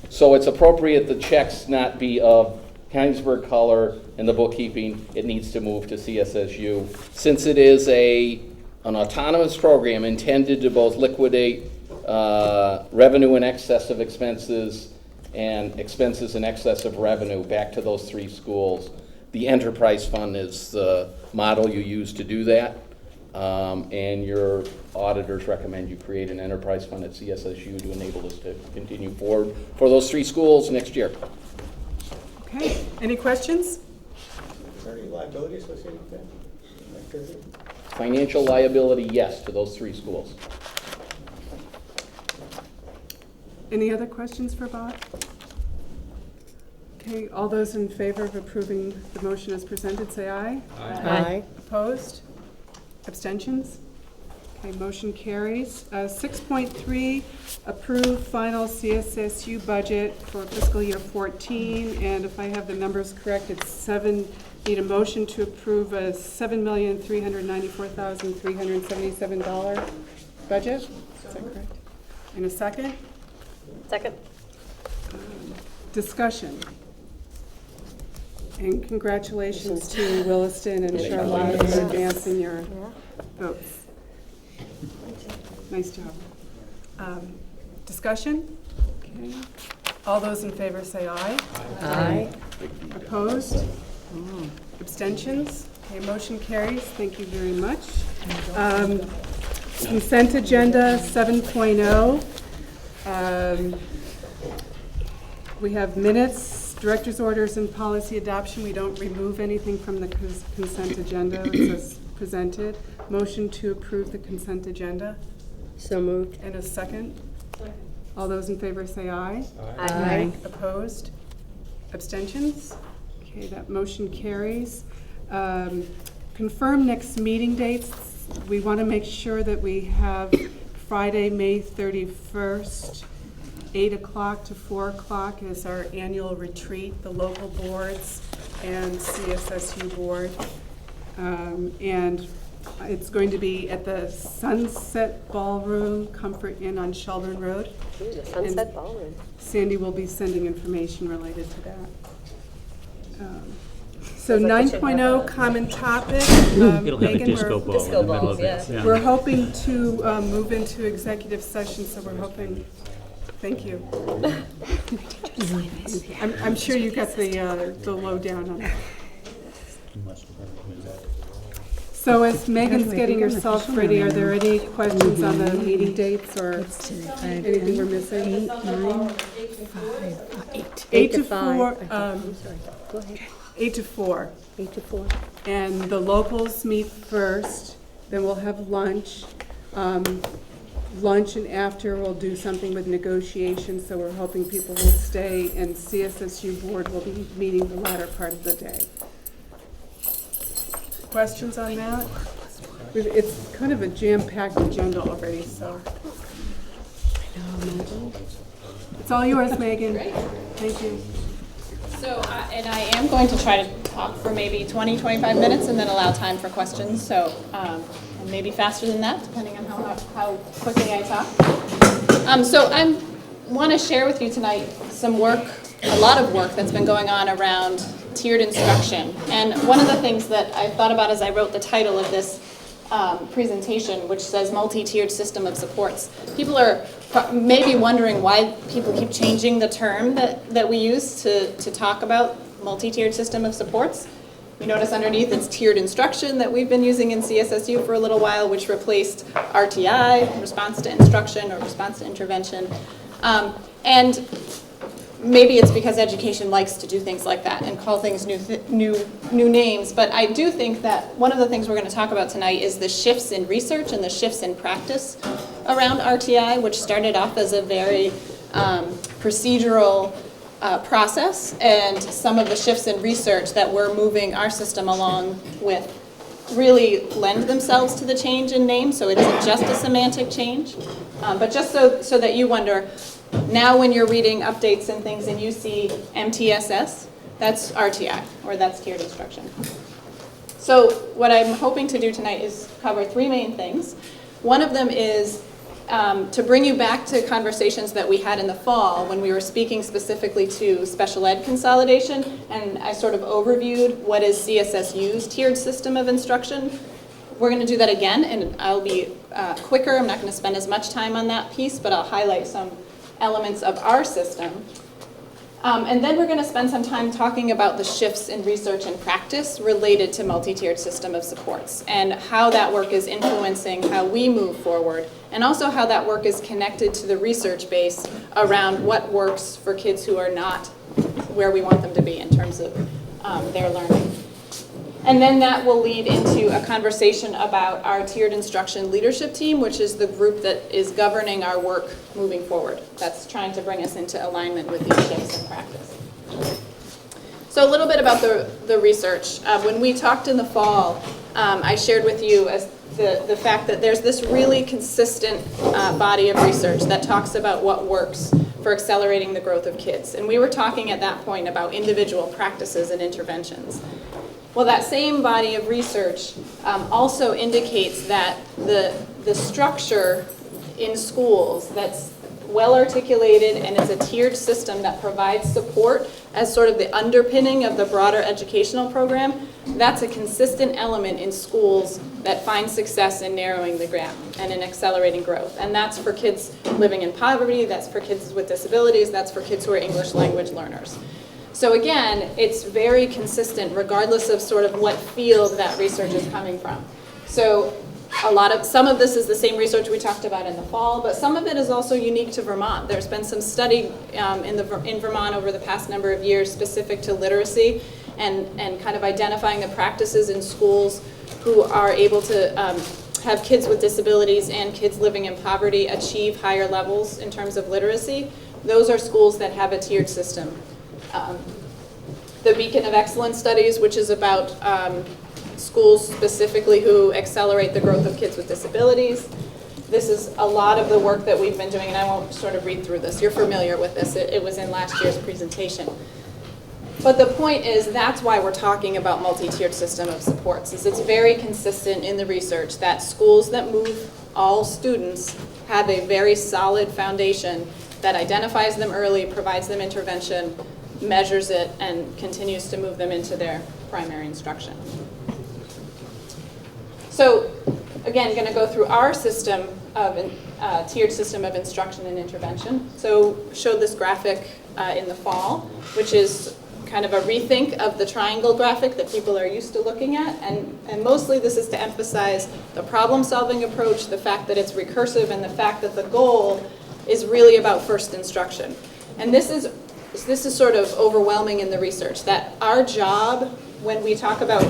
So it's appropriate the checks not be of Heinsberg color in the bookkeeping. It needs to move to CSSU. Since it is an autonomous program intended to both liquidate revenue in excess of expenses and expenses in excess of revenue back to those 3 schools, the enterprise fund is the model you use to do that. And your auditors recommend you create an enterprise fund at CSSU to enable us to continue forward for those 3 schools next year. Okay, any questions? Is there any liability associated with that activity? Financial liability, yes, to those 3 schools. Any other questions for Bob? Okay, all those in favor of approving the motion as presented, say aye. Aye. Opposed? Abstentions? Okay, motion carries. 6.3, approve final CSSU budget for fiscal year 14, and if I have the numbers correct, it's need a motion to approve a $7,394,377 budget. Is that correct? In a second? Second. Discussion. And congratulations to Williston and Charlotte for advancing your votes. Nice job. Discussion? Okay. All those in favor say aye. Aye. Opposed? Abstentions? Okay, motion carries. Thank you very much. Consent agenda 7.0. We have minutes, director's orders, and policy adoption. We don't remove anything from the consent agenda. It's as presented. Motion to approve the consent agenda. So moved. And a second. All those in favor say aye. Aye. Opposed? Abstentions? Okay, that motion carries. Confirm next meeting dates. We want to make sure that we have Friday, May 31st, 8 o'clock to 4 o'clock is our annual retreat, the local boards and CSSU board. And it's going to be at the Sunset Ballroom, Comfort Inn on Shelburne Road. Ooh, the Sunset Ballroom. Sandy will be sending information related to that. So Sounds like we should 9.0 have common topic. It'll have a Megan, disco ball in the middle balls, of it. yeah. we're hoping to move into executive session, so we're hoping, thank you. I'm sure you got the lowdown on it. So as Megan's getting herself ready, are there any questions on the meeting dates or anything we're missing? 8 to 4. I'm sorry. Go ahead. 8 to 4. 8 to 4. And the locals meet first, then we'll have lunch. Lunch and after we'll do something with negotiations, so we're hoping people will stay, and CSSU board will be meeting the latter part of the day. Questions on that? It's kind of a jam-packed agenda already, so. It's all yours, Megan. Thank you. So, and I am going to try to talk for maybe 20, 25 minutes and then allow time for questions. So, and maybe faster than that, depending on how quickly I talk. So I want to share with you tonight some work, a lot of work that's been going on around tiered instruction. And one of the things that I thought about as I wrote the title of this presentation, which says multi-tiered system of supports. People are maybe wondering why people keep changing the term that we use to talk about multi-tiered system of supports. You notice underneath it's tiered instruction that we've been using in CSSU for a little while, which replaced RTI, response to instruction or response to intervention. And maybe it's because education likes to do things like that and call things new names, but I do think that one of the things we're going to talk about tonight is the shifts in research and the shifts in practice around RTI, which started off as a very procedural process, and some of the shifts in research that we're moving our system along with really lend themselves to the change in name, so it isn't just a semantic change. But just so that you wonder, now when you're reading updates and things and you see MTSS, that's RTI, or that's tiered instruction. So what I'm hoping to do tonight is cover three main things. One of them is to bring you back to conversations that we had in the fall when we were speaking specifically to special ed consolidation, and I sort of overviewed what is CSSU's tiered system of instruction. We're going to do that again, and I'll be quicker. I'm not going to spend as much time on that piece, but I'll highlight some elements of our system. And then we're going to spend some time talking about the shifts in research and practice related to multi-tiered system of supports and how that work is influencing how we move forward, and also how that work is connected to the research base around what works for kids who are not where we want them to be in terms of their learning. And then that will lead into a conversation about our tiered instruction leadership team, which is the group that is governing our work moving forward. That's trying to bring us into alignment with these shifts in practice. So a little bit about the research. When we talked in the fall, I shared with you as the fact that there's this really consistent body of research that talks about what works for accelerating the growth of kids. And we were talking at that point about individual practices and interventions. Well, that same body of research also indicates that the structure in schools that's well articulated and is a tiered system that provides support as sort of the underpinning of the broader educational program, that's a consistent element in schools that find success in narrowing the gap and in accelerating growth. And that's for kids living in poverty, that's for kids with disabilities, that's for kids who are English language learners. So again, it's very consistent regardless of sort of what field that research is coming from. So some of this is the same research we talked about in the fall, but some of it is also unique to Vermont. There's been some study in Vermont over the past number of years specific to literacy and kind of identifying the practices in schools who are able to have kids with disabilities and kids living in poverty achieve higher levels in terms of literacy. Those are schools that have a tiered system. The Beacon of Excellence studies, which is about schools specifically who accelerate the growth of kids with disabilities. This is a lot of the work that we've been doing, and I won't sort of read through this. You're familiar with this. It was in last year's presentation. But the point is, that's why we're talking about multi-tiered system of supports, is it's very consistent in the research that schools that move all students have a very solid foundation that identifies them early, provides them intervention, measures it, and continues to move them into their primary instruction. So again, going to go through our system of tiered system of instruction and intervention. So showed this graphic in the fall, which is kind of a rethink of the triangle graphic that people are used to looking at, and mostly this is to emphasize the problem-solving approach, the fact that it's recursive, and the fact that the goal is really about first instruction. And this is sort of overwhelming in the research, that our job when we talk about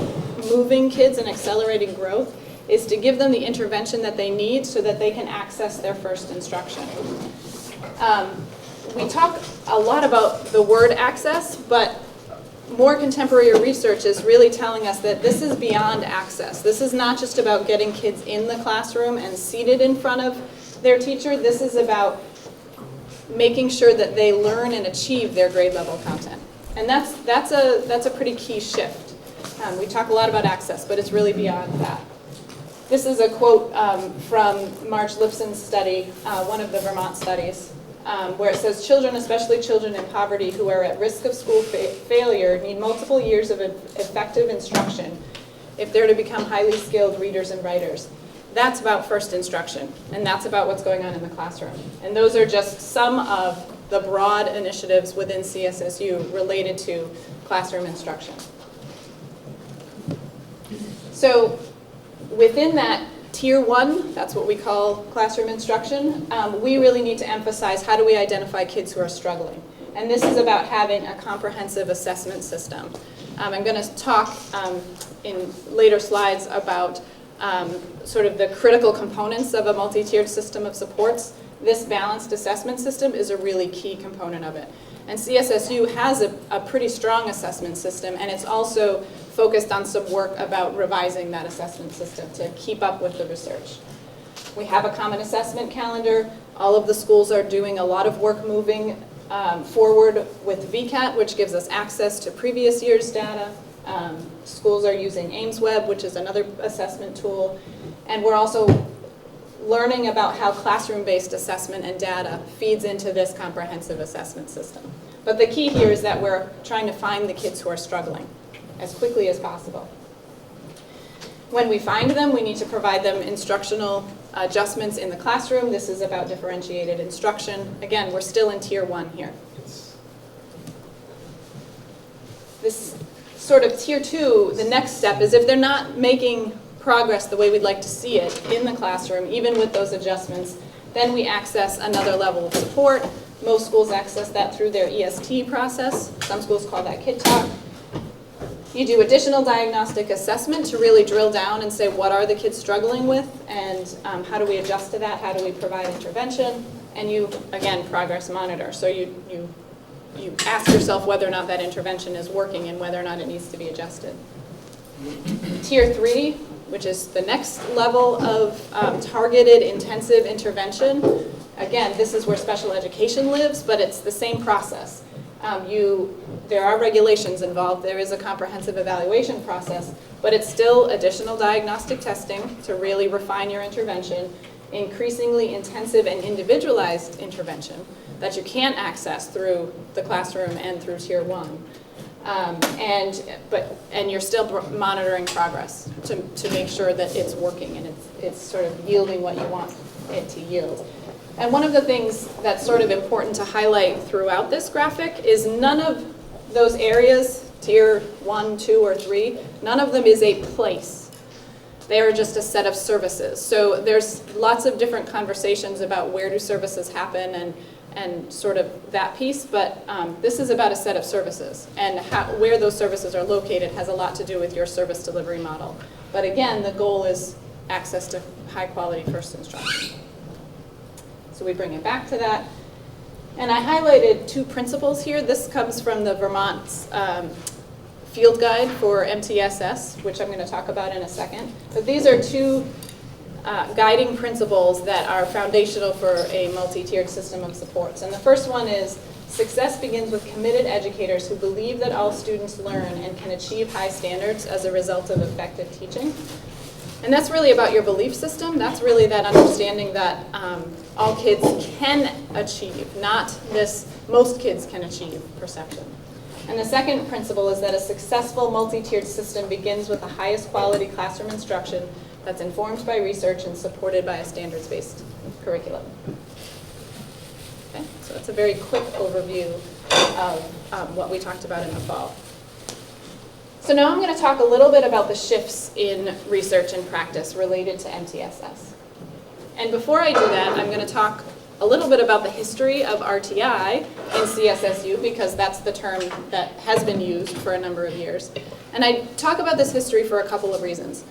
moving kids and accelerating growth is to give them the intervention that they need so that they can access their first instruction. We talk a lot about the word access, but more contemporary research is really telling us that this is beyond access. This is not just about getting kids in the classroom and seated in front of their teacher. This is about making sure that they learn and achieve their grade level content. And that's a pretty key shift. We talk a lot about access, but it's really beyond that. This is a quote from Marge Lipson's study, one of the Vermont studies, where it says, children, especially children in poverty who are at risk of school failure, need multiple years of effective instruction if they're to become highly skilled readers and writers. That's about first instruction, and that's about what's going on in the classroom. And those are just some of the broad initiatives within CSSU related to classroom instruction. So within that Tier 1, that's what we call classroom instruction, we really need to emphasize how do we identify kids who are struggling. And this is about having a comprehensive assessment system. I'm going to talk in later slides about sort of the critical components of a multi-tiered system of supports. This balanced assessment system is a really key component of it. And CSSU has a pretty strong assessment system, and it's also focused on some work about revising that assessment system to keep up with the research. We have a common assessment calendar. All of the schools are doing a lot of work moving forward with VCAT, which gives us access to previous year's data. Schools are using AimsWeb, which is another assessment tool. And we're also learning about how classroom-based assessment and data feeds into this comprehensive assessment system. But the key here is that we're trying to find the kids who are struggling as quickly as possible. When we find them, we need to provide them instructional adjustments in the classroom. This is about differentiated instruction. Again, we're still in tier 1 here. This sort of tier 2, the next step is if they're not making progress the way we'd like to see it in the classroom, even with those adjustments, then we access another level of support. Most schools access that through their EST process. Some schools call that Kid Talk. You do additional diagnostic assessment to really drill down and say what are the kids struggling with, and how do we adjust to that, how do we provide intervention, and you, again, progress monitor. So you ask yourself whether or not that intervention is working and whether or not it needs to be adjusted. Tier 3, which is the next level of targeted intensive intervention. Again, this is where special education lives, but it's the same process. There are regulations involved, there is a comprehensive evaluation process, but it's still additional diagnostic testing to really refine your intervention, increasingly intensive and individualized intervention that you can't access through the classroom and through tier 1. And you're still monitoring progress to make sure that it's working and it's sort of yielding what you want it to yield. And one of the things that's sort of important to highlight throughout this graphic is none of those areas, tier 1, 2, or 3, none of them is a place. They are just a set of services. So there's lots of different conversations about where do services happen and sort of that piece, but this is about a set of services. And where those services are located has a lot to do with your service delivery model. But again, the goal is access to high quality first instruction. So we bring it back to that. And I highlighted 2 principles here. This comes from the Vermont's field guide for MTSS, which I'm going to talk about in a second. But these are 2 guiding principles that are foundational for a multi-tiered system of supports. And the first one is success begins with committed educators who believe that all students learn and can achieve high standards as a result of effective teaching. And that's really about your belief system. That's really that understanding that all kids can achieve, not this most kids can achieve perception. And the second principle is that a successful multi-tiered system begins with the highest quality classroom instruction that's informed by research and supported by a standards-based curriculum. Okay, so that's a very quick overview of what we talked about in the fall. So now I'm going to talk a little bit about the shifts in research and practice related to MTSS. And before I do that, I'm going to talk a little bit about the history of RTI in CSSU, because that's the term that has been used for a number of years. And I talk about this history for a couple of reasons.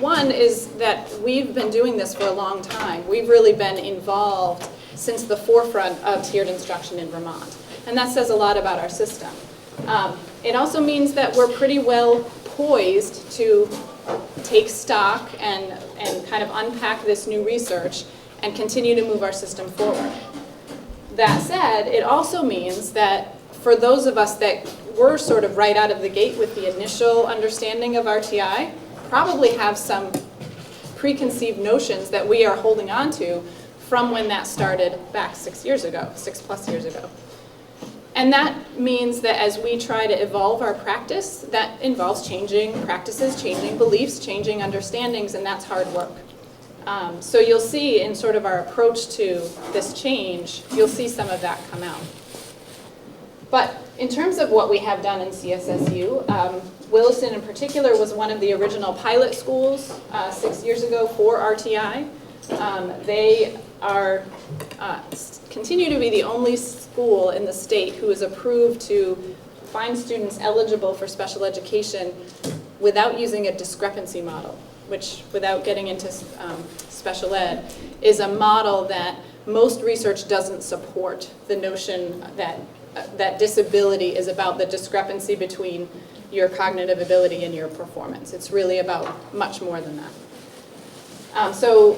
One is that we've been doing this for a long time. We've really been involved since the forefront of tiered instruction in Vermont. And that says a lot about our system. It also means that we're pretty well poised to take stock and kind of unpack this new research and continue to move our system forward. That said, it also means that for those of us that were sort of right out of the gate with the initial understanding of RTI, probably have some preconceived notions that we are holding on to from when that started back 6 years ago, 6+ years ago. And that means that as we try to evolve our practice, that involves changing practices, changing beliefs, changing understandings, and that's hard work. So you'll see in sort of our approach to this change, you'll see some of that come out. But in terms of what we have done in CSSU, Williston in particular was one of the original pilot schools 6 years ago for RTI. They are continue to be the only school in the state who is approved to find students eligible for special education without using a discrepancy model, which, without getting into special ed, is a model that most research doesn't support the notion that disability is about the discrepancy between your cognitive ability and your performance. It's really about much more than that. So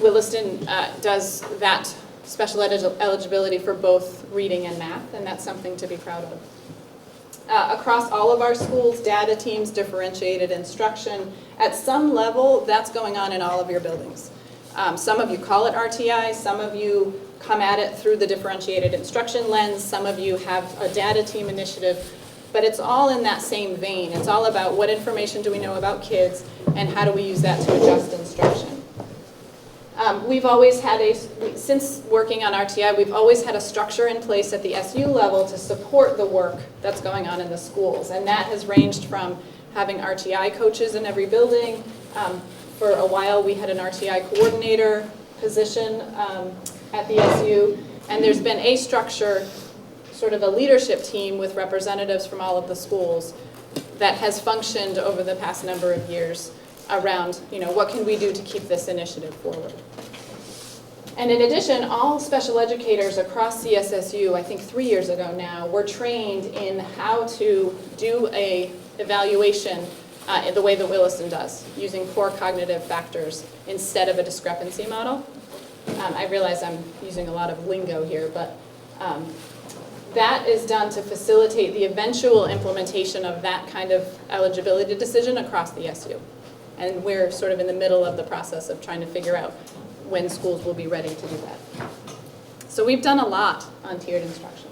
Williston does that special ed eligibility for both reading and math, and that's something to be proud of. across all of our schools, data teams, differentiated instruction. At some level, that's going on in all of your buildings. Some of you call it RTI, some of you come at it through the differentiated instruction lens, some of you have a data team initiative, but it's all in that same vein. It's all about what information do we know about kids and how do we use that to adjust instruction. We've always had since working on RTI, we've always had a structure in place at the SU level to support the work that's going on in the schools. And that has ranged from having RTI coaches in every building. For a while, we had an RTI coordinator position at the SU. And there's been a structure, sort of a leadership team with representatives from all of the schools that has functioned over the past number of years around, what can we do to keep this initiative forward. And in addition, all special educators across CSSU, I think 3 years ago now, were trained in how to do a evaluation in the way that Williston does, using core cognitive factors instead of a discrepancy model. I realize I'm using a lot of lingo here, but that is done to facilitate the eventual implementation of that kind of eligibility decision across the SU. And we're sort of in the middle of the process of trying to figure out when schools will be ready to do that. So we've done a lot on tiered instruction.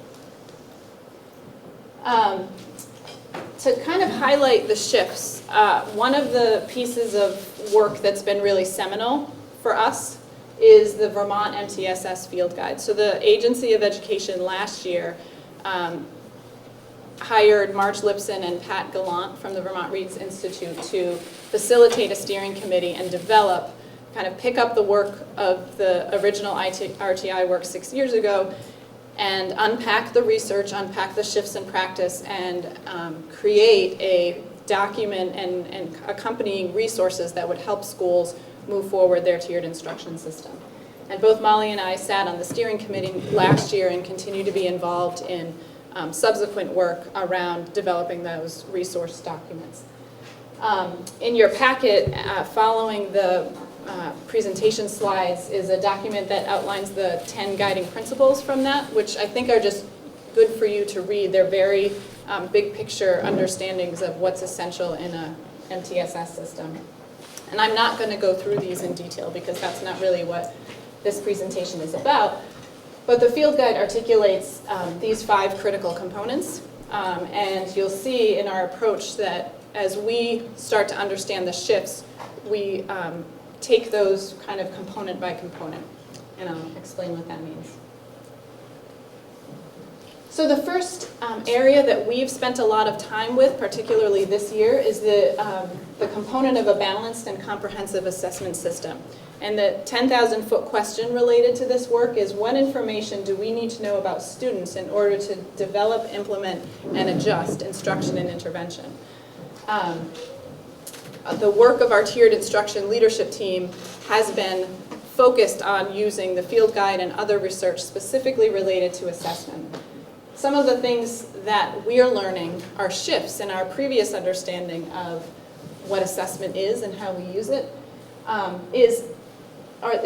To kind of highlight the shifts, one of the pieces of work that's been really seminal for us is the Vermont MTSS Field Guide. So the Agency of Education last year hired Marge Lipson and Pat Gallant from the Vermont Reeds Institute to facilitate a steering committee and kind of pick up the work of the original RTI work 6 years ago and unpack the research, unpack the shifts in practice, and create a document and accompanying resources that would help schools move forward their tiered instruction system. And both Molly and I sat on the steering committee last year and continue to be involved in subsequent work around developing those resource documents. In your packet, following the presentation slides, is a document that outlines the 10 guiding principles from that, which I think are just good for you to read. They're very big picture understandings of what's essential in a MTSS system. And I'm not going to go through these in detail because that's not really what this presentation is about. But the field guide articulates these 5 critical components. And you'll see in our approach that as we start to understand the shifts, we take those kind of component by component. And I'll explain what that means. So the first area that we've spent a lot of time with, particularly this year, is the component of a balanced and comprehensive assessment system. And the 10,000-foot question related to this work is, what information do we need to know about students in order to develop, implement, and adjust instruction and intervention? The work of our tiered instruction leadership team has been focused on using the field guide and other research specifically related to assessment. Some of the things that we are learning are shifts in our previous understanding of what assessment is and how we use it. Is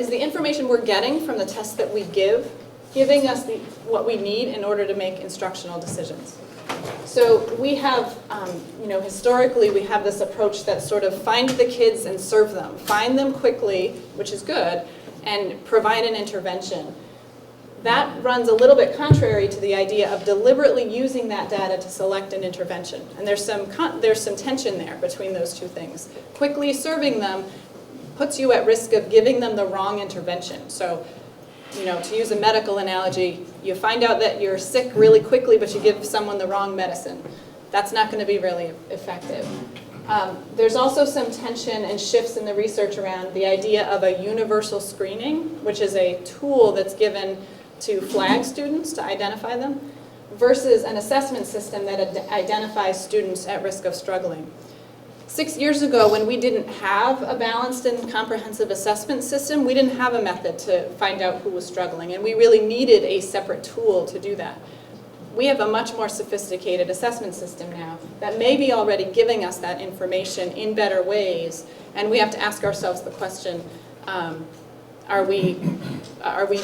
the information we're getting from the tests that we giving us what we need in order to make instructional decisions? So we have, historically we have this approach that sort of find the kids and serve them. Find them quickly, which is good, and provide an intervention. That runs a little bit contrary to the idea of deliberately using that data to select an intervention. And there's some tension there between those two things. Quickly serving them puts you at risk of giving them the wrong intervention. So, to use a medical analogy, you find out that you're sick really quickly, but you give someone the wrong medicine. That's not going to be really effective. There's also some tension and shifts in the research around the idea of a universal screening, which is a tool that's given to flag students to identify them, versus an assessment system that identifies students at risk of struggling. 6 years ago, when we didn't have a balanced and comprehensive assessment system, we didn't have a method to find out who was struggling, and we really needed a separate tool to do that. We have a much more sophisticated assessment system now that may be already giving us that information in better ways, and we have to ask ourselves the question, are we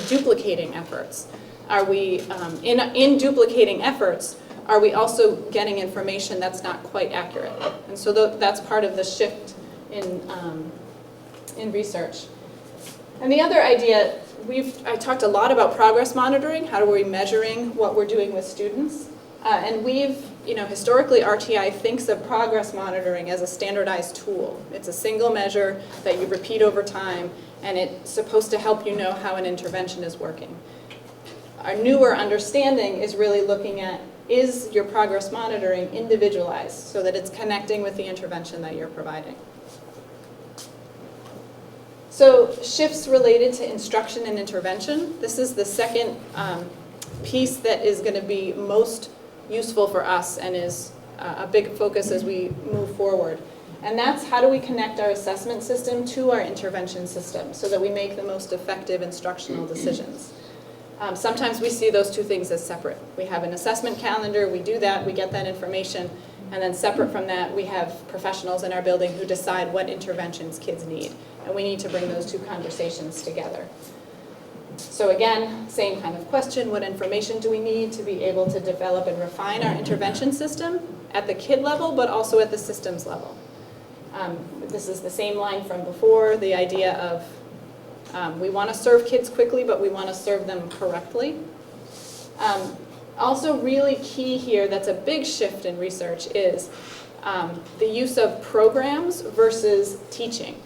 duplicating efforts? Are we, in duplicating efforts, are we also getting information that's not quite accurate? And so that's part of the shift in research. And the other idea, I talked a lot about progress monitoring. How are we measuring what we're doing with students? And historically RTI thinks of progress monitoring as a standardized tool. It's a single measure that you repeat over time, and it's supposed to help you know how an intervention is working. Our newer understanding is really looking at, is your progress monitoring individualized so that it's connecting with the intervention that you're providing? So shifts related to instruction and intervention. This is the second piece that is going to be most useful for us and is a big focus as we move forward. And that's how do we connect our assessment system to our intervention system so that we make the most effective instructional decisions. Sometimes we see those two things as separate. We have an assessment calendar, we do that, we get that information, and then separate from that, we have professionals in our building who decide what interventions kids need. And we need to bring those two conversations together. So again, same kind of question, what information do we need to be able to develop and refine our intervention system at the kid level, but also at the systems level? This is the same line from before, the idea of we want to serve kids quickly, but we want to serve them correctly. Also really key here, that's a big shift in research, is the use of programs versus teaching.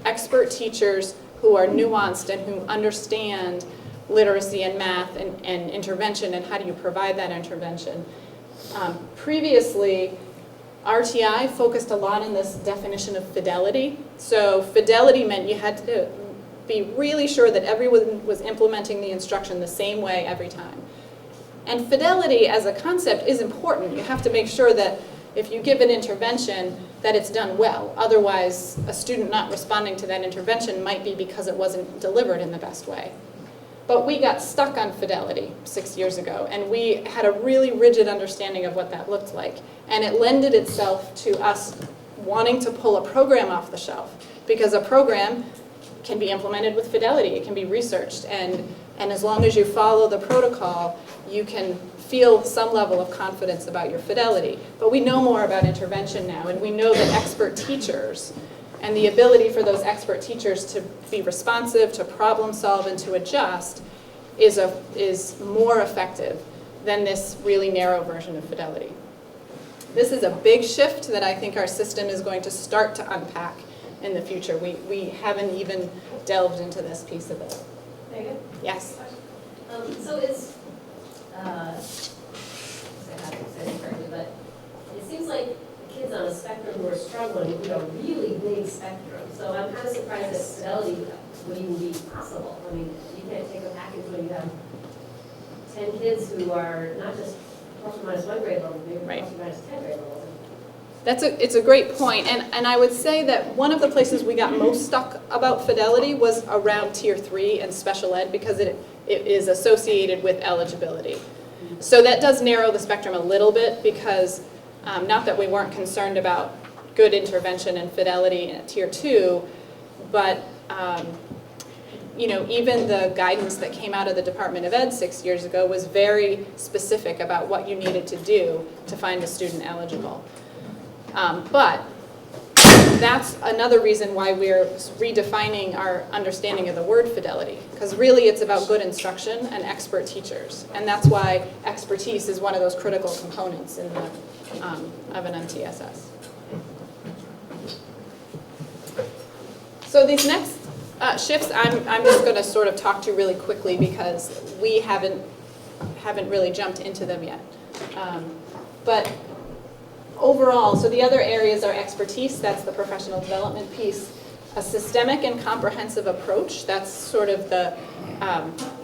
Expert teachers who are nuanced and who understand literacy and math and intervention and how do you provide that intervention. Previously, RTI focused a lot on this definition of fidelity. So fidelity meant you had to be really sure that everyone was implementing the instruction the same way every time. And fidelity as a concept is important. You have to make sure that if you give an intervention, that it's done well. Otherwise, a student not responding to that intervention might be because it wasn't delivered in the best way. But we got stuck on fidelity 6 years ago, and we had a really rigid understanding of what that looked like. And it lended itself to us wanting to pull a program off the shelf, because a program can be implemented with fidelity. It can be researched, and as long as you follow the protocol, you can feel some level of confidence about your fidelity. But we know more about intervention now, and we know that expert teachers and the ability for those expert teachers to be responsive, to problem solve, and to adjust is more effective than this really narrow version of fidelity. This is a big shift that I think our system is going to start to unpack in the future. We haven't even delved into this piece of it. Megan? Yes? So it's, I have to say this correctly, but it seems like kids on a spectrum who are struggling, really big spectrum. So I'm kind of surprised that fidelity would even be possible. I mean, you can't take a package when you have 10 kids who are not just plus or minus 1 grade level, maybe plus or minus 10 grade level. It's a great point, and I would say that one of the places we got most stuck about fidelity was around Tier 3 and special ed, because it is associated with eligibility. So that does narrow the spectrum a little bit, because not that we weren't concerned about good intervention and fidelity at Tier 2, but even the guidance that came out of the Department of Ed 6 years ago was very specific about what you needed to do to find a student eligible. But that's another reason why we're redefining our understanding of the word fidelity, because really it's about good instruction and expert teachers, and that's why expertise is one of those critical components in the, of an MTSS. So these next shifts, I'm just going to sort of talk to really quickly, because we haven't really jumped into them yet. But overall, so the other areas are expertise, that's the professional development piece, a systemic and comprehensive approach, that's sort of the,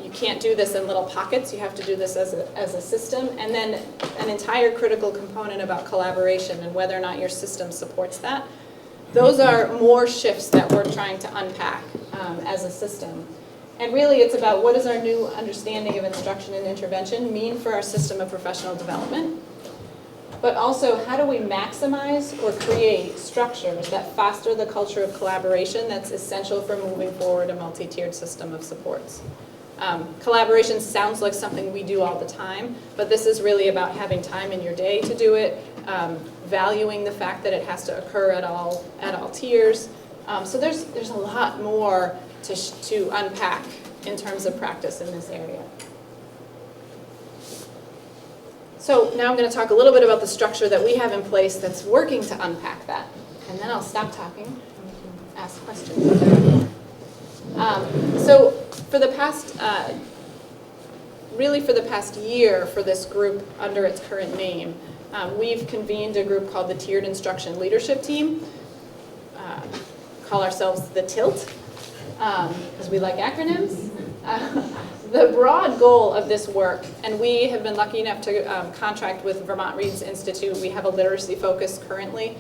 you can't do this in little pockets, you have to do this as a system, and then an entire critical component about collaboration and whether or not your system supports that. Those are more shifts that we're trying to unpack as a system. And really it's about what does our new understanding of instruction and intervention mean for our system of professional development, but also how do we maximize or create structures that foster the culture of collaboration that's essential for moving forward a multi-tiered system of supports. Collaboration sounds like something we do all the time, but this is really about having time in your day to do it, valuing the fact that it has to occur at all tiers. So there's a lot more to unpack in terms of practice in this area. So now I'm going to talk a little bit about the structure that we have in place that's working to unpack that. And then I'll stop talking and we can ask questions. So for the past, really for the past year for this group under its current name, we've convened a group called the Tiered Instruction Leadership Team. Call ourselves the TILT, because we like acronyms. The broad goal of this work, and we have been lucky enough to contract with Vermont Reads Institute. We have a literacy focus currently.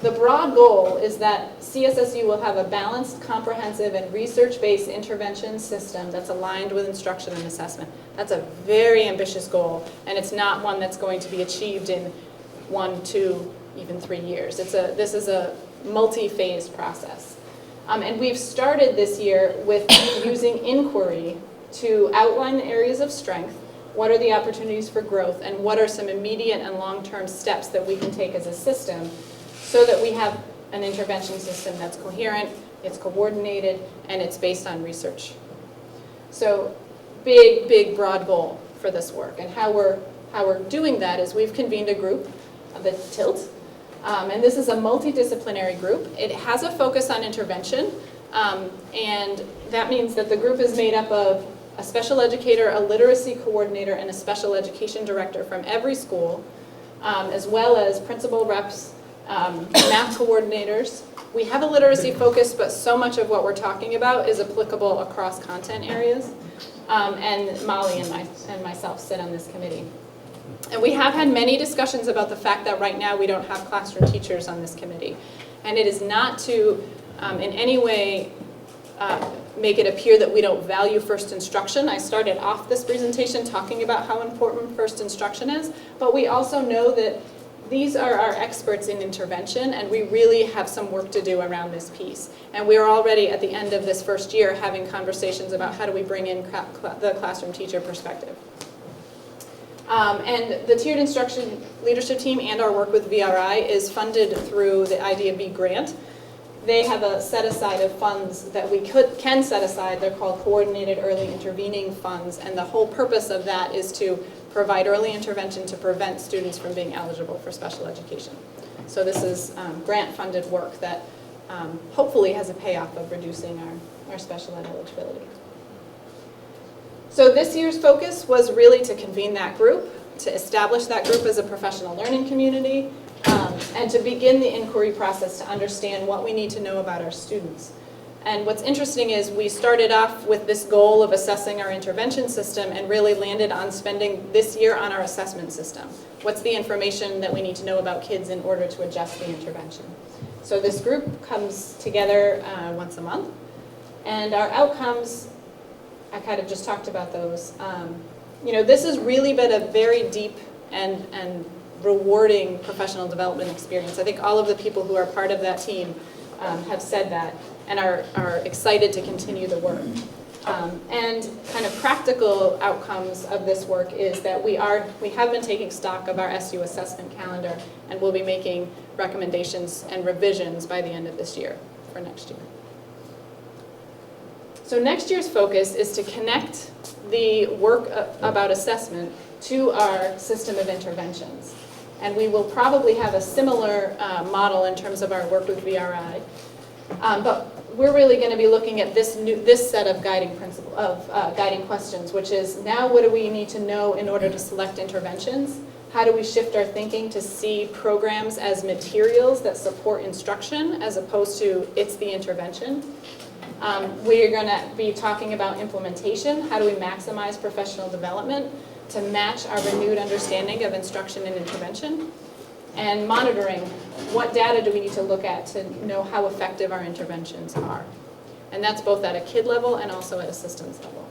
The broad goal is that CSSU will have a balanced, comprehensive, and research-based intervention system that's aligned with instruction and assessment. That's a very ambitious goal, and it's not one that's going to be achieved in 1, 2, even 3 years. This is a multi-phase process. And we've started this year with using inquiry to outline the areas of strength, what are the opportunities for growth, and what are some immediate and long-term steps that we can take as a system so that we have an intervention system that's coherent, it's coordinated, and it's based on research. So big, big, broad goal for this work. And how we're doing that is we've convened a group, the TILT, and this is a multidisciplinary group. It has a focus on intervention, and that means that the group is made up of a special educator, a literacy coordinator, and a special education director from every school, as well as principal reps, math coordinators. We have a literacy focus, but so much of what we're talking about is applicable across content areas. And Molly and myself sit on this committee. And we have had many discussions about the fact that right now we don't have classroom teachers on this committee. And it is not to in any way make it appear that we don't value first instruction. I started off this presentation talking about how important first instruction is, but we also know that these are our experts in intervention, and we really have some work to do around this piece. And we are already at the end of this first year having conversations about how do we bring in the classroom teacher perspective. And the Tiered Instruction Leadership Team and our work with VRI is funded through the IDEA grant. They have a set aside of funds that we can set aside. They're called Coordinated Early Intervening Funds, and the whole purpose of that is to provide early intervention to prevent students from being eligible for special education. So this is grant-funded work that hopefully has a payoff of reducing our special ed eligibility. So this year's focus was really to convene that group, to establish that group as a professional learning community, and to begin the inquiry process to understand what we need to know about our students. And what's interesting is we started off with this goal of assessing our intervention system and really landed on spending this year on our assessment system. What's the information that we need to know about kids in order to adjust the intervention? So this group comes together once a month, and our outcomes, I kind of just talked about those. You know, this has really been a very deep and rewarding professional development experience. I think all of the people who are part of that team have said that and are excited to continue the work. And kind of practical outcomes of this work is that we have been taking stock of our SU assessment calendar, and we'll be making recommendations and revisions by the end of this year for next year. So next year's focus is to connect the work about assessment to our system of interventions. And we will probably have a similar model in terms of our work with VRI. But we're really going to be looking at this set of guiding guiding questions, which is now what do we need to know in order to select interventions? How do we shift our thinking to see programs as materials that support instruction as opposed to it's the intervention? We're going to be talking about implementation. How do we maximize professional development to match our renewed understanding of instruction and intervention? And monitoring, what data do we need to look at to know how effective our interventions are? And that's both at a kid level and also at a systems level.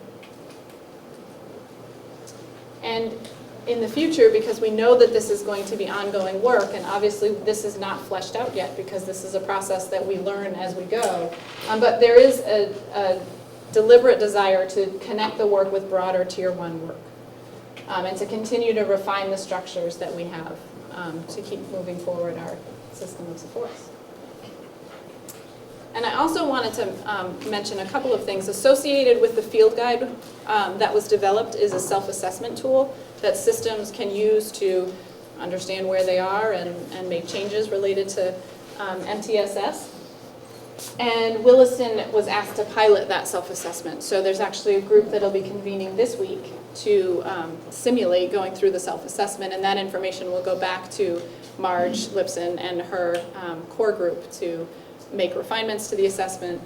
And in the future, because we know that this is going to be ongoing work, and obviously this is not fleshed out yet because this is a process that we learn as we go, but there is a deliberate desire to connect the work with broader Tier 1 work, and to continue to refine the structures that we have to keep moving forward our system of supports. And I also wanted to mention a couple of things. Associated with the field guide that was developed is a self-assessment tool that systems can use to understand where they are and make changes related to MTSS. And Williston was asked to pilot that self-assessment. So there's actually a group that'll be convening this week to simulate going through the self-assessment, and that information will go back to Marge Lipson and her core group to make refinements to the assessment.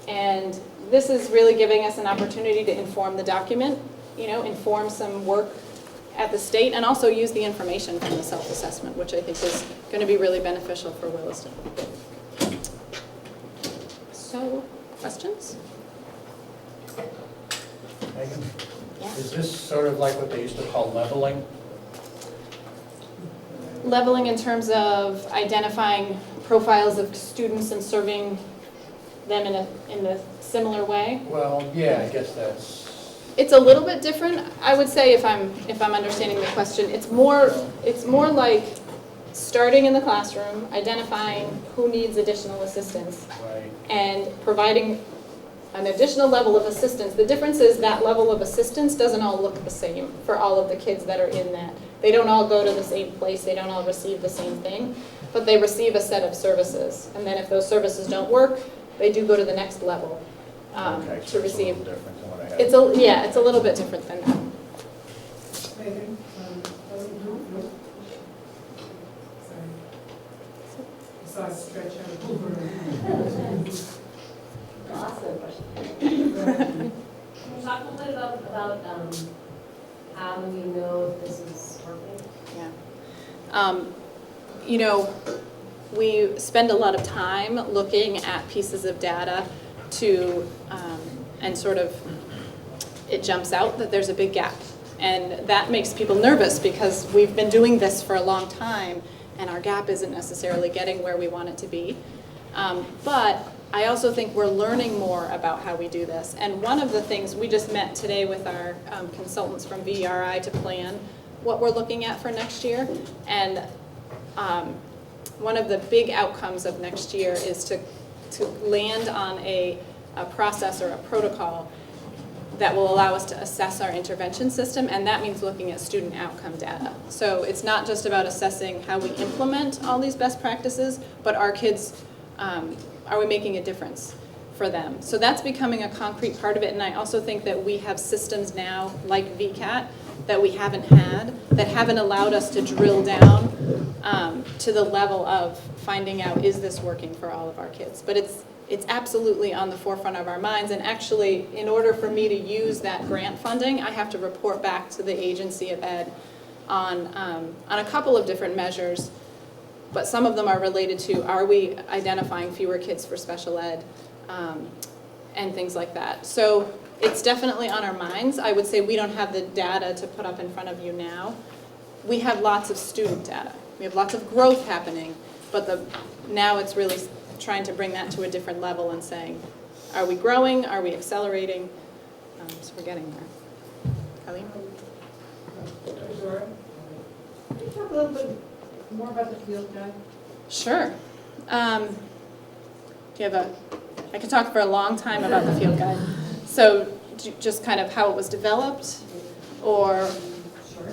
And this is really giving us an opportunity to inform the document, inform some work at the state, and also use the information from the self-assessment, which I think is going to be really beneficial for Williston. So, questions? Megan, Yeah. is this sort of like what they used to call leveling? Leveling in terms of identifying profiles of students and serving them in a similar way? Well, yeah, I guess that's, It's a little bit different. I would say, if I'm understanding the question, it's more like starting in the classroom, identifying who needs additional assistance, right. and providing an additional level of assistance. The difference is that level of assistance doesn't all look the same for all of the kids that are in that. They don't all go to the same place, they don't all receive the same thing, but they receive a set of services. And then if those services don't work, they do go to the next level Okay, to so it's a receive. little different than what I had. It's a little bit different than that. Megan, sorry. I saw a stretch out. Awesome question. Can you talk a little bit about how do we know if this is working? Yeah. We spend a lot of time looking at pieces of data and sort of, it jumps out that there's a big gap. And that makes people nervous because we've been doing this for a long time and our gap isn't necessarily getting where we want it to be. But I also think we're learning more about how we do this. And one of the things, we just met today with our consultants from VRI to plan what we're looking at for next year. And one of the big outcomes of next year is to land on a process or a protocol that will allow us to assess our intervention system, and that means looking at student outcome data. So it's not just about assessing how we implement all these best practices, but our kids, are we making a difference for them? So that's becoming a concrete part of it, and I also think that we have systems now, like VCAT, that we haven't had, that haven't allowed us to drill down to the level of finding out, is this working for all of our kids? But it's absolutely on the forefront of our minds, and actually, in order for me to use that grant funding, I have to report back to the agency of ed on a couple of different measures, but some of them are related to, are we identifying fewer kids for special ed, and things like that. So it's definitely on our minds. I would say we don't have the data to put up in front of you now. We have lots of student data. We have lots of growth happening, but now it's really trying to bring that to a different level and saying, are we growing? Are we accelerating? So we're getting there. Colleen? Can you talk a little bit more about the field guide? Sure. Do you have I could talk for a long time about the field guide. So just kind of how it was developed, or? Sure.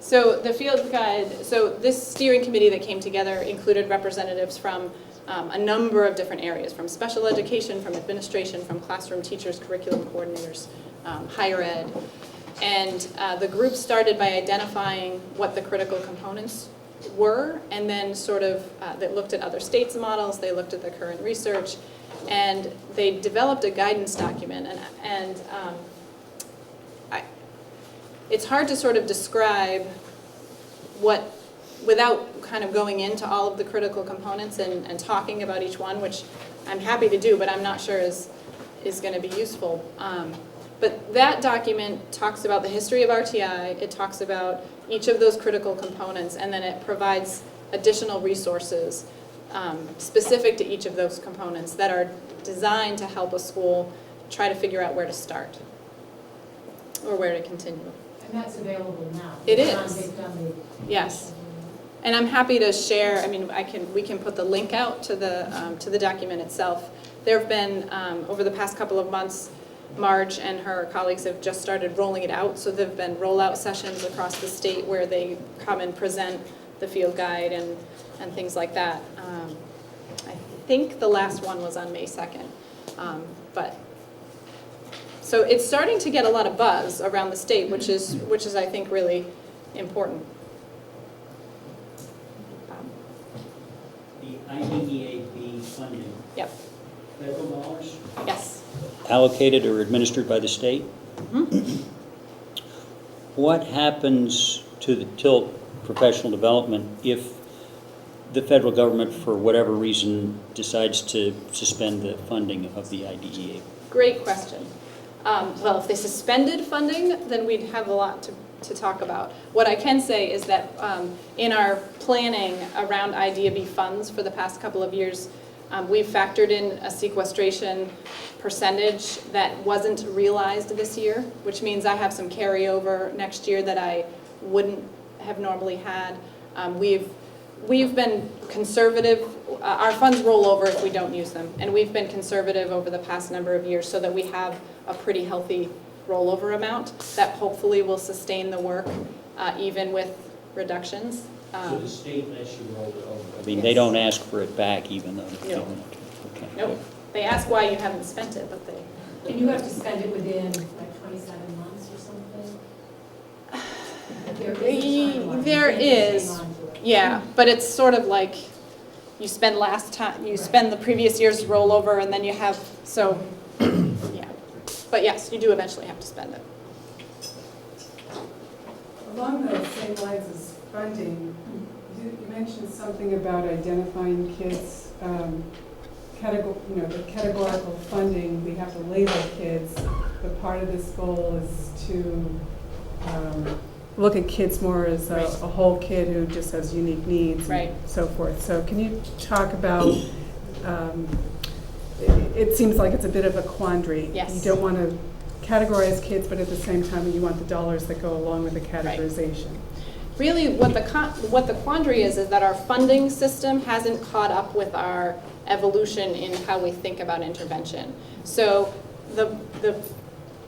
So the field guide, so this steering committee that came together included representatives from a number of different areas, from special education, from administration, from classroom teachers, curriculum coordinators, higher ed. And the group started by identifying what the critical components were, and then sort of, they looked at other states' models, they looked at the current research, and they developed a guidance document. And it's hard to sort of describe what, without kind of going into all of the critical components and talking about each one, which I'm happy to do, but I'm not sure is going to be useful. But that document talks about the history of RTI, it talks about each of those critical components, and then it provides additional resources specific to each of those components that are designed to help a school try to figure out where to start or where to continue. And that's available now? It is. Yes. And I'm happy to share, I mean, we can put the link out to the document itself. There have been, over the past couple of months, Marge and her colleagues have just started rolling it out. So there have been rollout sessions across the state where they come and present the field guide and things like that. I think the last one was on May 2nd. So it's starting to get a lot of buzz around the state, which is I think really important. The IDEA-B funding. Yep. Federal dollars? Yes. Allocated or administered by the state? Mm-hmm. What happens to the TILT professional development if the federal government, for whatever reason, decides to suspend the funding of the IDEA? Great question. Well, if they suspended funding, then we'd have a lot to talk about. What I can say is that in our planning around IDEA-B funds for the past couple of years, we've factored in a sequestration percentage that wasn't realized this year, which means I have some carryover next year that I wouldn't have normally had. We've been conservative. Our funds roll over if we don't use them, and we've been conservative over the past number of years so that we have a pretty healthy rollover amount that hopefully will sustain the work even with reductions. So the state lets you roll it over? I mean, they don't ask for it back even though they're No. doing it? Okay. Nope. They ask why you haven't spent it, but they... And you have to spend it within like 27 months or something? There is, yeah, but it's sort of like you spend the previous year's rollover and then you have, so, yeah. But yes, you do eventually have to spend it. Along those same lines as funding, you mentioned something about identifying kids, the categorical funding, we have to label kids, but part of this goal is to look at kids more as a whole kid who just has unique needs and so forth. So can you talk about, it seems like it's a bit of a quandary. Yes. You don't want to categorize kids, but at the same time you want the dollars that go along with the categorization. Really, what the quandary is that our funding system hasn't caught up with our evolution in how we think about intervention. So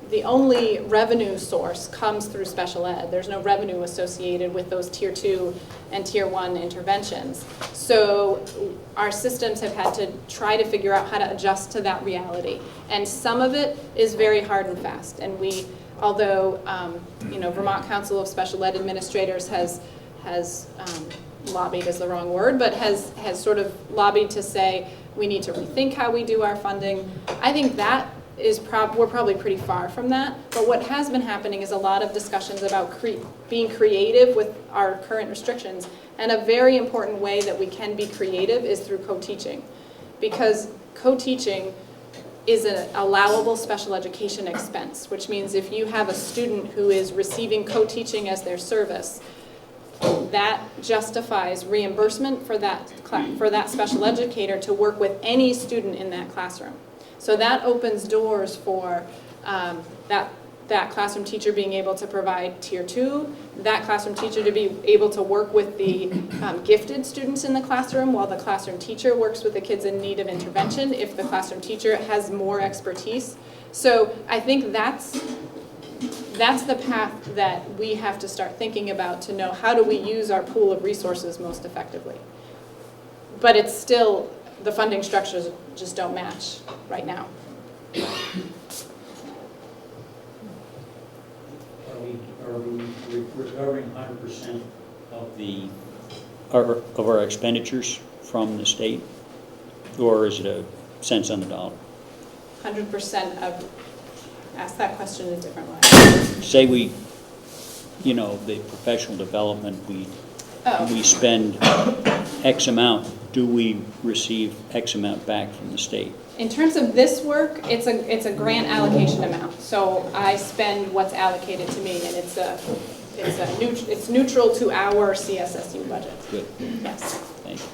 the only revenue source comes through special ed. There's no revenue associated with those tier 2 and tier 1 interventions. So our systems have had to try to figure out how to adjust to that reality. And some of it is very hard and fast. And although Vermont Council of Special Ed Administrators has lobbied is the wrong word, but has sort of lobbied to say we need to rethink how we do our funding. I think that is we're probably pretty far from that. But what has been happening is a lot of discussions about being creative with our current restrictions. And a very important way that we can be creative is through co-teaching, because co-teaching is an allowable special education expense, which means if you have a student who is receiving co-teaching as their service, that justifies reimbursement for that special educator to work with any student in that classroom. So that opens doors for that classroom teacher being able to provide tier 2, that classroom teacher to be able to work with the gifted students in the classroom while the classroom teacher works with the kids in need of intervention if the classroom teacher has more expertise. So I think that's the path that we have to start thinking about to know how do we use our pool of resources most effectively. But it's still, the funding structures just don't match right now. Are we recovering 100% of our expenditures from the state? Or is it a cents on the dollar? 100% of, ask that question in a different way. Say the professional development, we spend X amount, do we receive X amount back from the state? In terms of this work, it's a grant allocation amount. So I spend what's allocated to me, and it's neutral to our CSSU budget. Good. Yes. Thank you.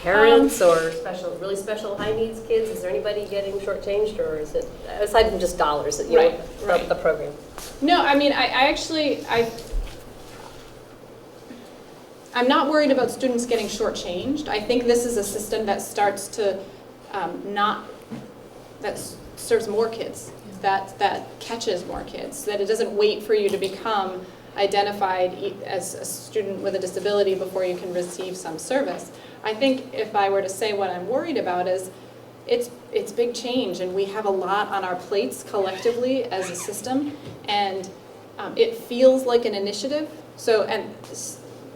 parents or really special high needs kids? Is there anybody getting shortchanged, or is it, aside from just dollars, you know, Right. the program? No, I mean, I'm not worried about students getting shortchanged. I think this is a system that starts to that serves more kids, that catches more kids, that it doesn't wait for you to become identified as a student with a disability before you can receive some service. I think if I were to say what I'm worried about is it's big change, and we have a lot on our plates collectively as a system, and it feels like an initiative. So, and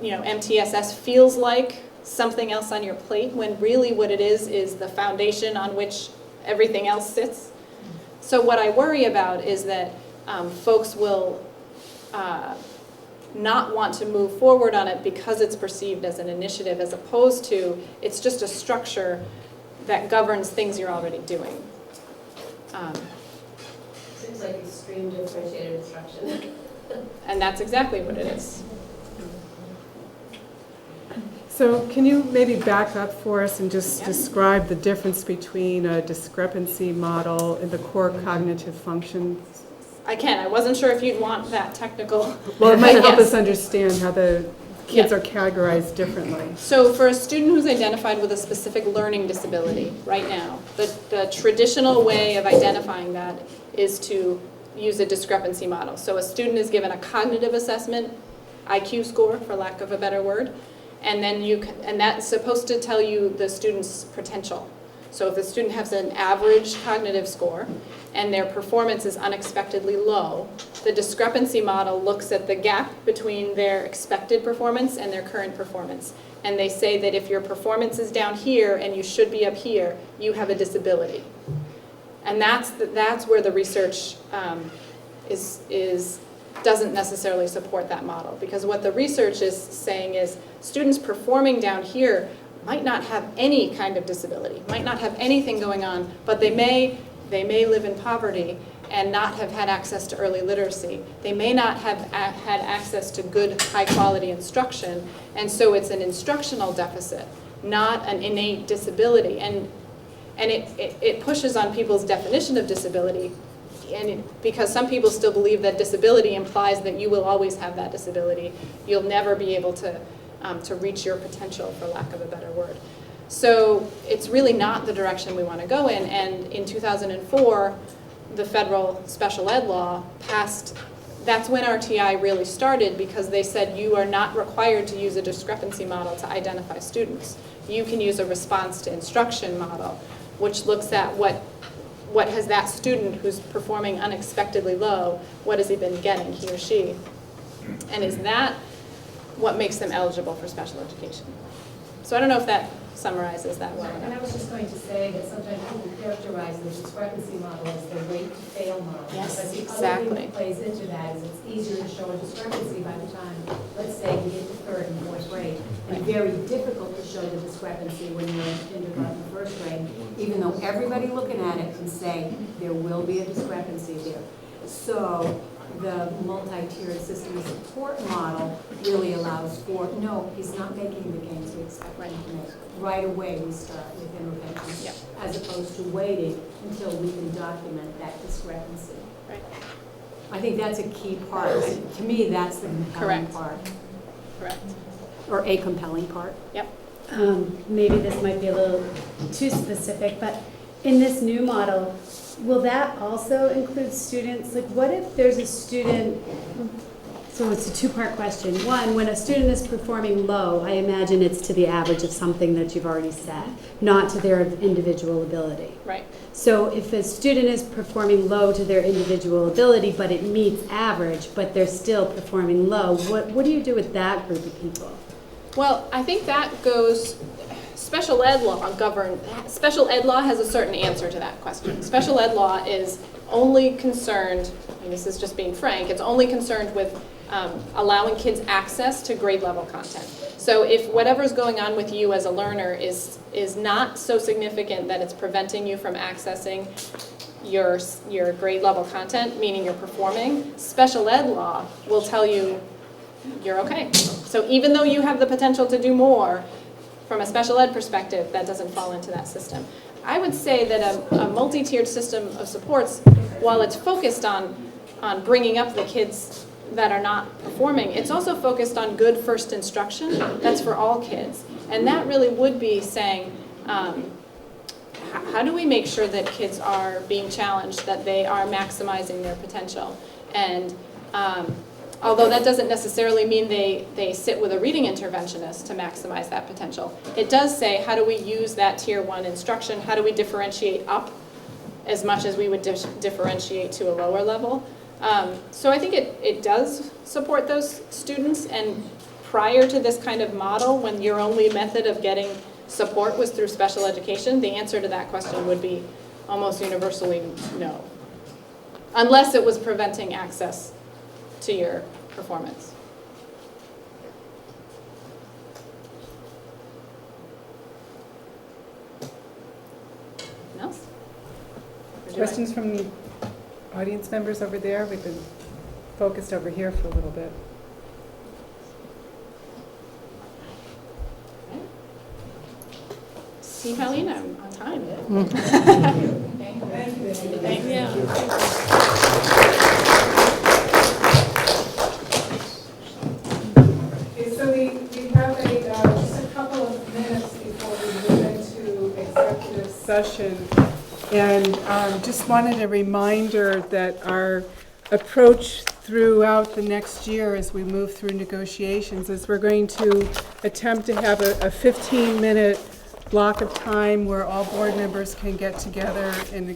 you know, MTSS feels like something else on your plate, when really what it is the foundation on which everything else sits. So what I worry about is that folks will not want to move forward on it because it's perceived as an initiative, as opposed to it's just a structure that governs things you're already doing. Seems like extreme differentiated instruction. And that's exactly what it is. So can you maybe back up for us and just describe the difference between a discrepancy model and the core cognitive functions? I can. I wasn't sure if you'd want that technical. Well, it might help Yes. us understand how the kids are categorized differently. So for a student who's identified with a specific learning disability right now, the traditional way of identifying that is to use a discrepancy model. So a student is given a cognitive assessment, IQ score, for lack of a better word, and then and that's supposed to tell you the student's potential. So if the student has an average cognitive score and their performance is unexpectedly low, the discrepancy model looks at the gap between their expected performance and their current performance. And they say that if your performance is down here and you should be up here, you have a disability. And that's where the research doesn't necessarily support that model. Because what the research is saying is students performing down here might not have any kind of disability, might not have anything going on, but they may live in poverty and not have had access to early literacy. They may not have had access to good, high-quality instruction, and so it's an instructional deficit, not an innate disability. And it pushes on people's definition of disability, because some people still believe that disability implies that you will always have that disability. You'll never be able to reach your potential, for lack of a better word. So it's really not the direction we want to go in. And in 2004, the federal special ed law passed. That's when RTI really started, because they said you are not required to use a discrepancy model to identify students. You can use a response to instruction model, which looks at what has that student who's performing unexpectedly low, what has he been getting, he or she? And is that what makes them eligible for special education? So I don't know if that summarizes that well And I enough. was just going to say that sometimes people characterize the discrepancy model as the rate to fail model. Yes, But the other exactly. thing that plays into that is it's easier to show a discrepancy by the time, let's say, you get to third and fourth grade. And very difficult to show the discrepancy when you're in kindergarten, first grade, even though everybody looking at it can say there will be a discrepancy there. So the multi-tiered system support model really allows for, no, he's not making the gains we expect him to make. Right away, we start with intervention, Yep. as opposed to waiting until we can document that discrepancy. Right. I think that's a key part. To me, that's the compelling Correct. part. Correct. Or a compelling part. Yep. Maybe this might be a little too specific, but in this new model, will that also include students? Like, what if there's a student, so it's a two-part question. One, when a student is performing low, I imagine it's to the average of something that you've already set, not to their individual ability. Right. So if a student is performing low to their individual ability, but it meets average, but they're still performing low, what do you do with that group of people? Well, I think that goes, special ed law has a certain answer to that question. Special ed law is only concerned, and this is just being frank, it's only concerned with allowing kids access to grade level content. So if whatever's going on with you as a learner is not so significant that it's preventing you from accessing your grade level content, meaning you're performing, special ed law will tell you you're okay. So even though you have the potential to do more, from a special ed perspective, that doesn't fall into that system. I would say that a multi-tiered system of supports, while it's focused on bringing up the kids that are not performing, it's also focused on good first instruction. That's for all kids. And that really would be saying, how do we make sure that kids are being challenged, that they are maximizing their potential? And although that doesn't necessarily mean they sit with a reading interventionist to maximize that potential, it does say, how do we use that tier 1 instruction? How do we differentiate up as much as we would differentiate to a lower level? So I think it does support those students. And prior to this kind of model, when your only method of getting support was through special education, the answer to that question would be almost universally no, unless it was preventing access to your performance. Anything else? Questions from the audience members over there? We've been focused over here for a little bit. See, Colleen, I'm on time. Thank you. Thank you. Okay, so we have just a couple of minutes before we move into executive session. And just wanted a reminder that our approach throughout the next year as we move through negotiations is we're going to attempt to have a 15-minute block of time where all board members can get together, and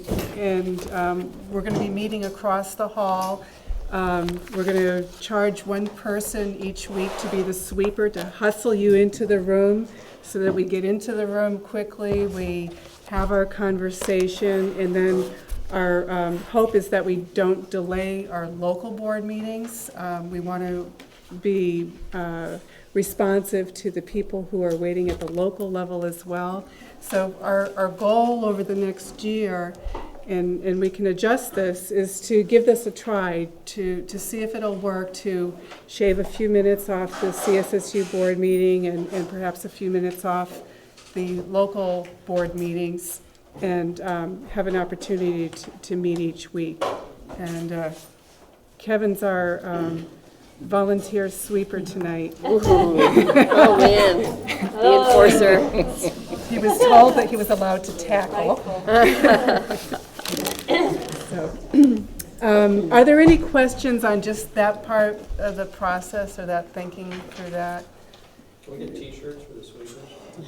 we're going to be meeting across the hall. We're going to charge one person each week to be the sweeper, to hustle you into the room so that we get into the room quickly, we have our conversation, and then our hope is that we don't delay our local board meetings. We want to be responsive to the people who are waiting at the local level as well. So our goal over the next year, and we can adjust this, is to give this a try, to see if it'll work, to shave a few minutes off the CSSU board meeting and perhaps a few minutes off the local board meetings, and have an opportunity to meet each week. And Kevin's our volunteer sweeper tonight. Oh, man, the enforcer. He was told that he was allowed to tackle. So, are there any questions on just that part of the process, or that thinking through that? Can we get t-shirts for the sweepers?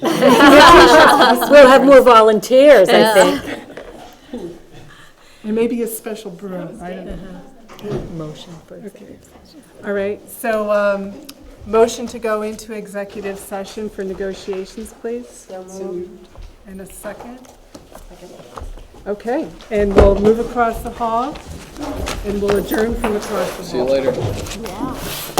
We'll have more volunteers, I think. And maybe a special broom, I don't know. Motion for Okay. All right, so motion to go into executive session for negotiations, please. So moved. And a second? Okay, and we'll move across the hall, and we'll adjourn from across the hall. See you later. Yeah.